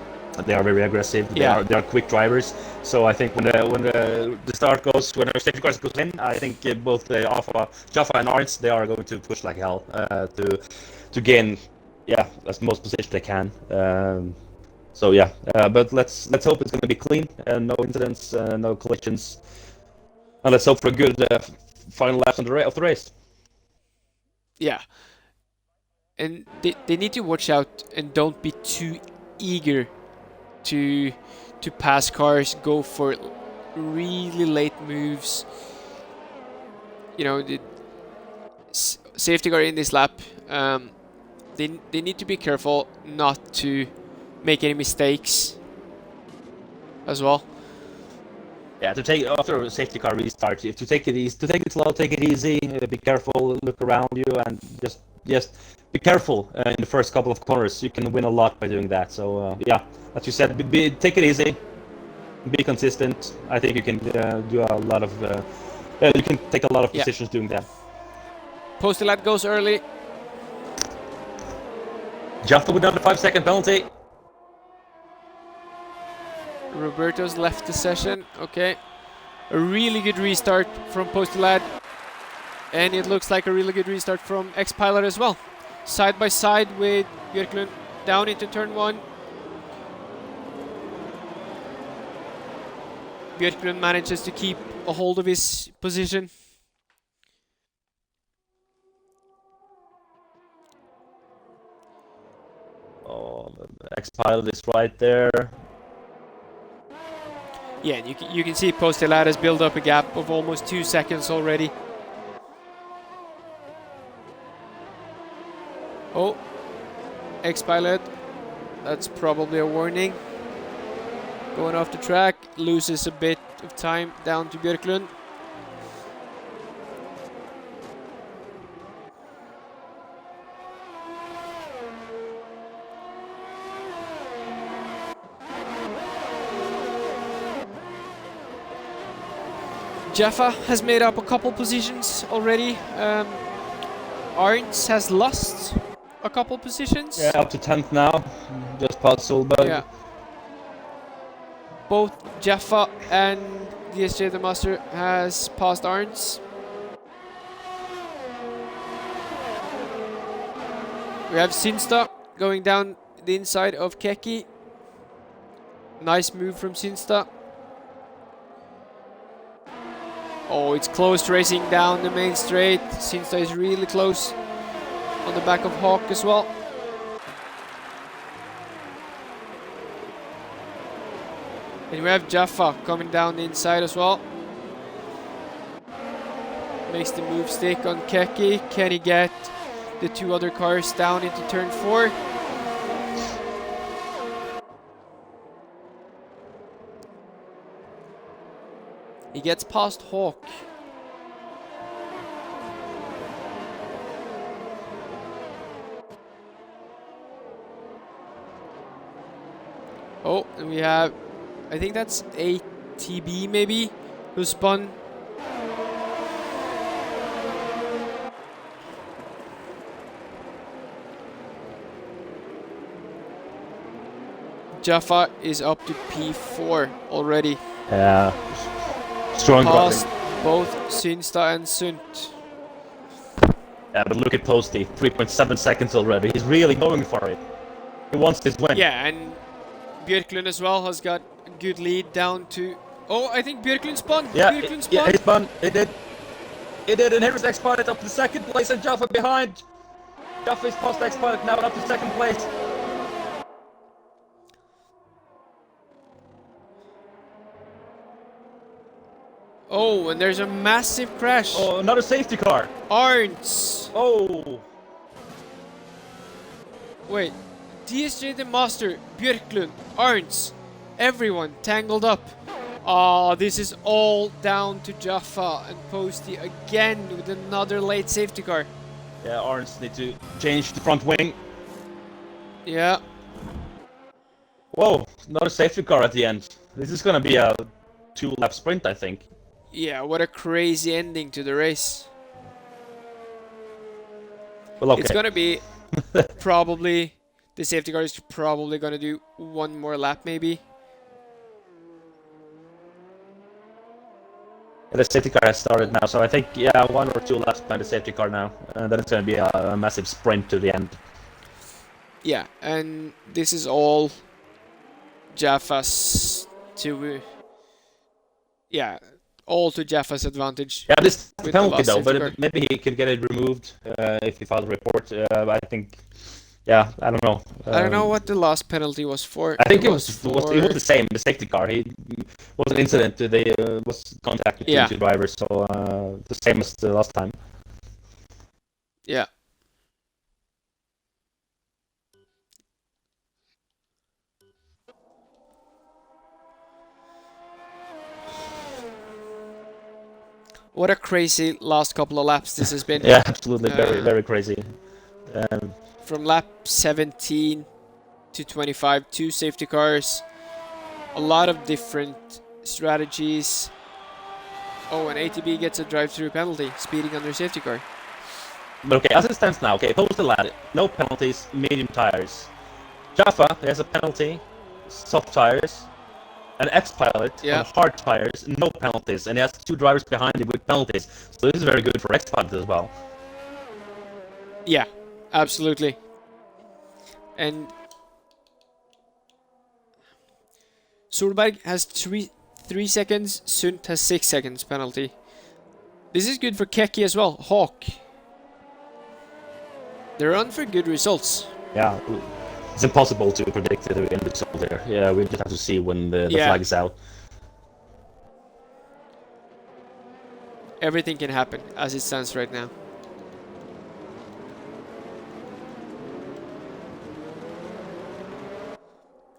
They are very aggressive. They are quick drivers. So I think when the start goes, when the safety cars goes in, I think both Jaffa and Arns, they are going to push like hell to gain as most positions they can. So yeah, but let's hope it's going to be clean and no incidents, no collisions, and let's hope for a good final laps of the race. Yeah, and they need to watch out and don't be too eager to pass cars. Go for really late moves. You know, the safety car in this lap. They need to be careful not to make any mistakes as well. Yeah, to take after a safety car restart, to take it slow, take it easy, be careful, look around you, and just be careful in the first couple of corners. You can win a lot by doing that. So yeah, as you said, take it easy, be consistent. I think you can do a lot of you can take a lot of positions doing that. Posty lad goes early. Jaffa with another 5-second penalty. Roberto's left the session. Okay. A really good restart from Posty lad. And it looks like a really good restart from X-Pilot as well. Side by side with Björklund down into turn 1. Björklund manages to keep a hold of his position. Oh, X-Pilot is right there. Yeah, and you can see Posty lad has built up a gap of almost 2 seconds already. Oh, X-Pilot, that's probably a warning. Going off the track, loses a bit of time down to Björklund. Jaffa has made up a couple positions already. Arns has lost a couple positions. Yeah, up to 10th now. Just past Solberg. Yeah. Both Jaffa and DSJ the Master has passed Arns. We have Sinsta going down the inside of Keki. Nice move from Sinsta. Oh, it's close racing down the main straight. Sinsta is really close on the back of Hawk as well. And we have Jaffa coming down the inside as well. Makes the move stick on Keki. Can he get the two other cars down into turn 4? He gets past Hawk. Oh, and we have, I think that's ATB maybe, who spun. Jaffa is up to P4 already. Yeah. Strong Past driving. both Synsta and Sunt. Yeah, but look at Posty, 3.7 seconds already. He's really going for it. He wants this win. Yeah, and Björklund as well has got a good lead down to... Oh, I think Björklund spun! Yeah, Björklund spun! yeah, he spun. He did. He did, and here's X-Pilot up to second place, and Jaffa behind. Jaffa is past X-Pilot now up to second place. Oh, and there's a massive crash. Oh, another safety car. Arntz. Oh. Wait. DSJ the Master, Björklund, Arntz. Everyone tangled up. Ah, this is all down to Jaffa and Posty again with another late safety car. Yeah, Arns need to change the front wing. Yeah. Whoa, another safety car at the end. This is gonna be a 2-lap sprint, I think. Yeah, what a crazy ending to the race. Well, okay. It's gonna be probably... The safety car is probably gonna do one more lap maybe. Yeah, the safety car has started now, so I think, yeah, 1 or 2 laps behind the safety car now. And then it's gonna be a massive sprint to the end. Yeah, and this is all Jaffa's to... yeah, all to Jaffa's advantage. Yeah, this is a With penalty the though, last but safety car. maybe he can get it removed if he files a report. I think, yeah, I don't know. I don't know what the last penalty was for. I think it was for... the same, the safety car. He was an incident. They was contact between Yeah. two drivers, so the same as the last time. Yeah. What a crazy last couple of laps this has been. Yeah, absolutely, very crazy. From lap 17 to 25, 2 safety cars. A lot of different strategies. Oh, and ATB gets a drive-through penalty, speeding under safety car. But okay, as it stands now, okay, post the lad, no penalties, medium tires. Jaffa has a penalty, soft tires. An X-Pilot on hard tires, no penalties, and he has 2 drivers behind him with penalties. So this is very good for X-Pilot as well. Yeah, absolutely. And Solberg has 3 seconds, Sunt has 6 seconds penalty. This is good for Keki as well, Hawk. They're on for good results. Yeah, it's impossible to predict the end result there. Yeah, we just have to see when the flag is out. Everything can happen as it stands right now.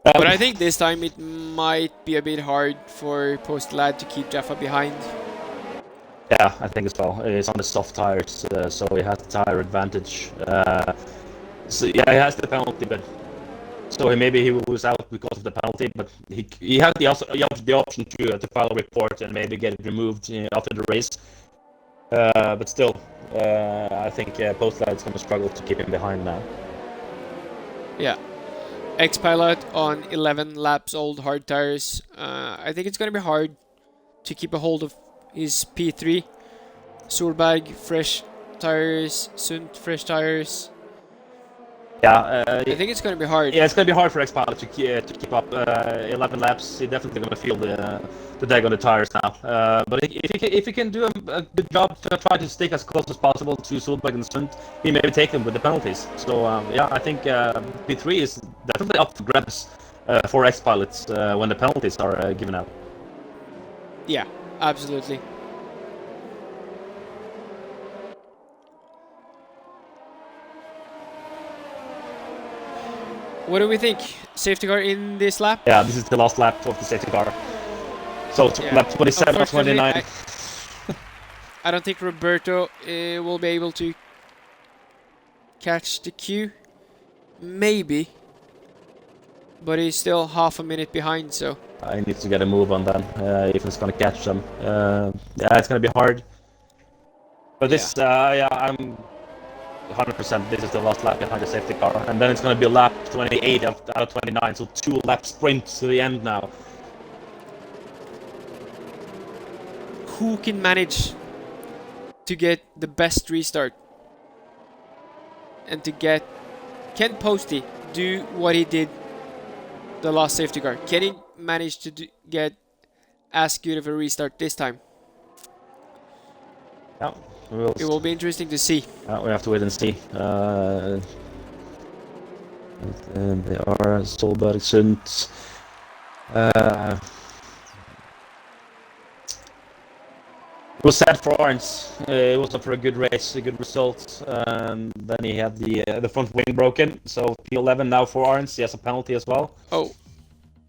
But I think this time it might be a bit hard for Postlad to keep Jaffa behind. Yeah, I think as well. It's on the soft tires, so he has the tire advantage. So yeah, he has the penalty, but so maybe he was out because of the penalty. But he had the option to file a report and maybe get it removed after the race. But still, I think Postlad is going to struggle to keep him behind now. Yeah. X-Pilot on 11 laps old hard tires. I think it's going to be hard to keep a hold of his P3. Solberg, fresh tires. Sunt, fresh tires. Yeah, I think it's going to be hard. Yeah, it's going to be hard for X-Pilot to keep up 11 laps. He's definitely going to feel the drag on the tires now. But if he can do a good job to try to stick as close as possible to Solberg and Sunt, he maybe take them with the penalties. So yeah, I think P3 is definitely up for grabs for ex-pilots when the penalties are given out. Yeah, absolutely. What do we think? Safety car in this lap? Yeah, this is the last lap of the safety car. So Yeah. lap 27, Unfortunately, 29. I don't think Roberto will be able to catch the queue. Maybe. But he's still half a minute behind, so... I need to get a move on then, if it's gonna catch them. Yeah, it's gonna be hard. But this, yeah, I'm 100%. This is the last lap behind the safety car, and then it's gonna be lap 28 out of 29. So 2-lap sprint to the end now. Who can manage to get the best restart? And to get... Can Posty do what he did the last safety car? Can he manage to get as good of a restart this time? Yeah, it will be interesting to see. We have to wait and see. And they are Solberg, Sundt. It was sad for Arns. It was not for a good race, a good result. Then he had the front wing broken. So P11 now for Arns. He has a penalty as well. Oh,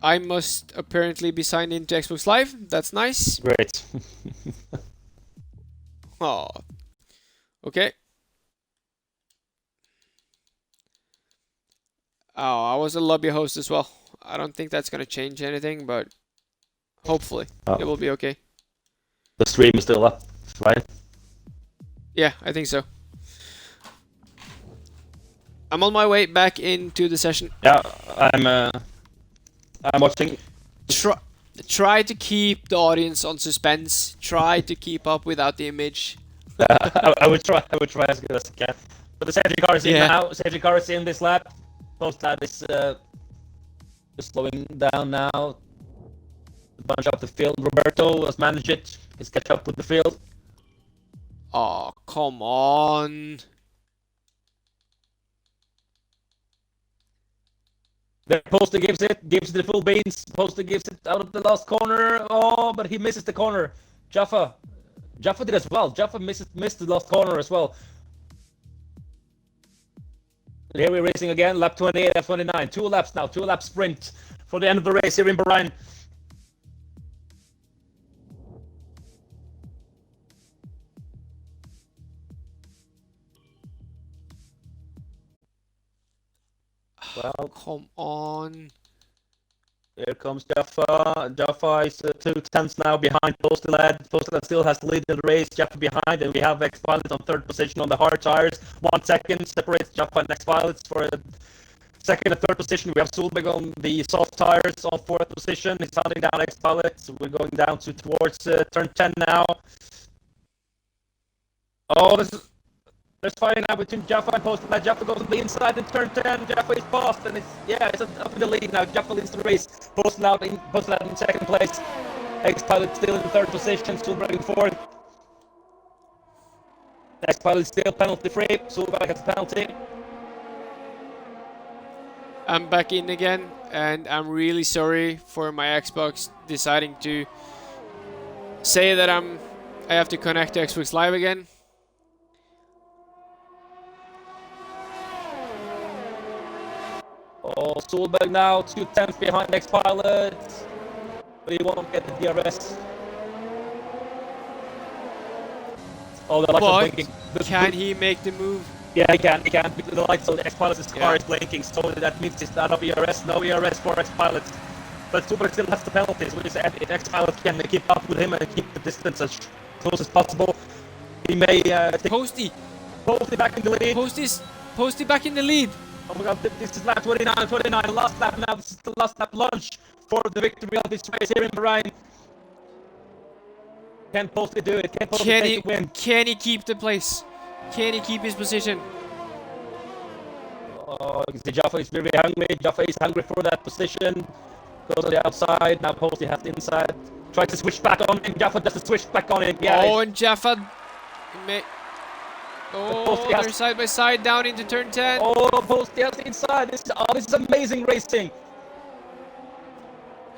I must apparently be signed into Xbox Live. That's nice. Great. Oh, okay. Oh, I was a lobby host as well. I don't think that's gonna change anything, but hopefully it will be okay. The stream is still up, right? Yeah, I think so. I'm on my way back into the session. Yeah, I'm watching. Try to keep the audience on suspense. Try to keep up without the image. I would try as good as I can. But the safety car is in now. Safety car is in this lap. Post lap is slowing down now. Bunch up the field. Roberto has managed it. He's catch up with the field. Oh, come on. There, Poster gives it the full beans. Poster gives it out of the last corner. Oh, but he misses the corner. Jaffa did as well. Jaffa missed the last corner as well. Here we're racing again. Lap 28, lap 29. 2 laps now. 2-lap sprint for the end of the race here in Bahrain. Well, come on. Here comes Jaffa. Jaffa is 2 tenths now behind Postelad. Postelad still has the lead in the race. Jaffa behind, and we have X-Pilots on 3rd position on the hard tires. 1 second separates Jaffa and X-Pilots for 2nd and 3rd position. We have Solberg on the soft tires on 4th position. He's sounding down X-Pilots. We're going down towards turn 10 now. Oh, there's fighting now between Jaffa and Postelad. Jaffa goes on the inside in turn 10. Jaffa is fast, and it's up in the lead now. Jaffa leads the race. Postelad in 2nd place. X-Pilot still in 3rd position. Solberg in 4th. X-Pilot still penalty free. Solberg has a penalty. I'm back in again, and I'm really sorry for my Xbox deciding to say that I have to connect to Xbox Live again. Oh, Solberg now 2 tenths behind X-Pilot, but he won't get the DRS. Oh, the lights are blinking. Can he make the move? Yeah, he can. The lights on the X-Pilot's car is blinking, so that means it's not of ERS, no ERS for X-Pilot. But Solberg still has the penalties, which is if X-Pilot can keep up with him and keep the distance as close as possible, he may take Posty back in the lead. Posty back in the lead. Oh my god, this is lap 29, last lap now. This is the last lap lunch for the victory of this race here in Bahrain. Can Posty do it? Can Posty take the win? Can he keep the place? Can he keep his position? Oh, Jaffa is very hungry. Jaffa is hungry for that position. Goes on the outside. Now Posty has the inside. Tries to switch back on him. Jaffa does the switch back on him. Yeah, oh, and Jaffa... Oh, they're side by side down into turn 10. Oh, Posty has the inside. This is amazing racing.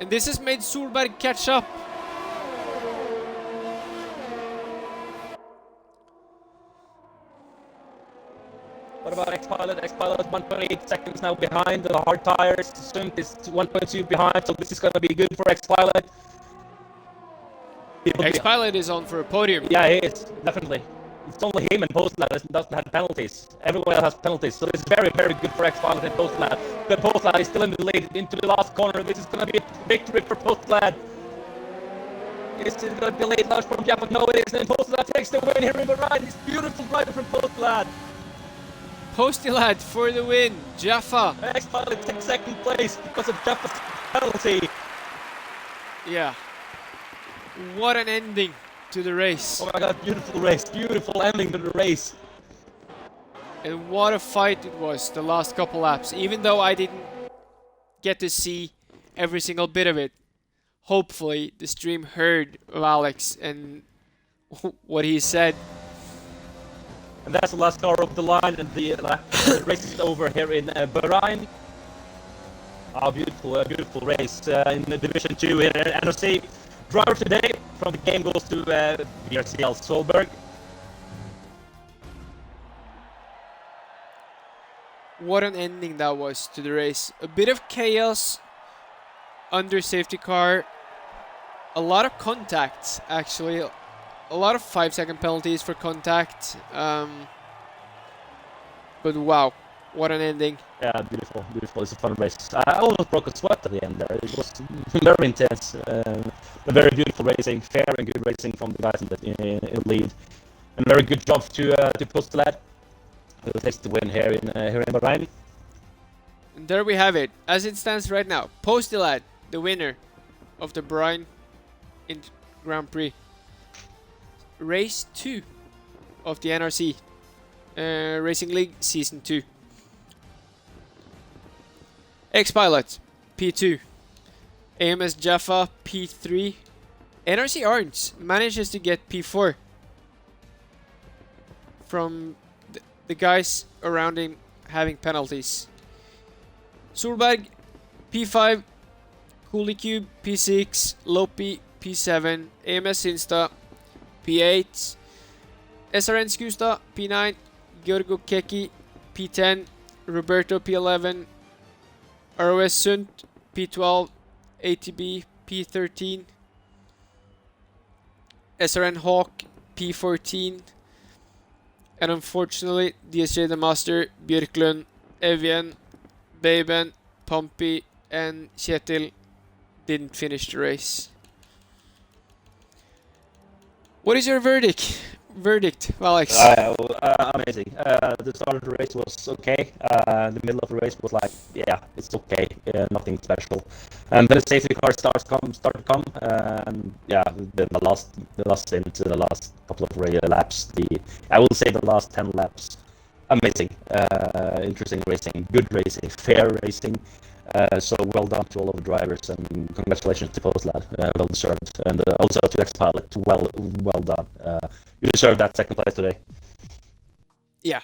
And this has made Solberg catch up. What about X-Pilot? X-Pilot 1.8 seconds now behind the hard tires. Sund is 1.2 behind, so this is going to be good for X-Pilot. X-Pilot is on for a podium. Yeah, he is, definitely. It's only him and Postlad that doesn't have penalties. Everyone else has penalties, so this is very, very good for X-Pilot and Postlad. But Postlad is still in the lead into the last corner. This is going to be a victory for Postlad. Is it going to be a late launch from Japan? No, it isn't. Postlad takes the win here in Bahrain. It's beautiful driving from Postlad. Postlad for the win. Jaffa. X-Pilot takes second place because of Jaffa's penalty. Yeah. What an ending to the race. Oh my god, beautiful race. Beautiful ending to the race. And what a fight it was the last couple laps. Even though I didn't get to see every single bit of it, hopefully the stream heard of Alex and what he said. And that's the last car of the line, and the race is over here in Bahrain. Beautiful, beautiful race in Division 2 in NRC. Driver today from the game goes to VRCL Solberg. What an ending that was to the race. A bit of chaos under safety car. A lot of contacts, actually. A lot of 5-second penalties for contact. But wow, what an ending. Yeah, beautiful, beautiful. It's a fun race. I almost broke a sweat at the end there. It was very intense. Very beautiful racing, fair and good racing from the guys in the lead. And very good job to Postlad, who takes the win here in Bahrain. And there we have it. As it stands right now, Postlad, the winner of the Bahrain Grand Prix. Race 2 of the NRC Racing League Season 2. X-Pilot, P2. AMS Jaffa, P3. NRC Orange manages to get P4 from the guys around him having penalties. Solberg, P5. Coolicube, P6. Lopi, P7. AMS Insta, P8. SRN Skusta, P9. Georgo Keki, P10. Roberto, P11. ROS Sund, P12. ATB, P13. SRN Hawk, P14. And unfortunately, DSJ the Master, Björklund, Evian, Baben, Pompey, and Kjetil didn't finish the race. What is your verdict, Alex? Amazing. The start of the race was okay. The middle of the race was like, yeah, it's okay. Nothing special. And then the safety car started to come. And yeah, the last stint, the last couple of laps. I will say the last 10 laps. Amazing. Interesting racing. Good racing. Fair racing. So well done to all of the drivers, and congratulations to Postlad, well deserved, and also to X-Pilot, well done. You deserve that second place today. Yeah,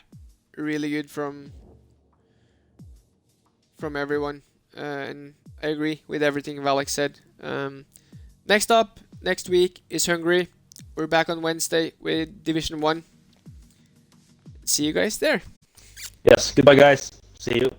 really good from everyone, and I agree with everything Alex said. Next up, next week is Hungary. We're back on Wednesday with Division 1. See you guys there. Yes, goodbye guys. See you.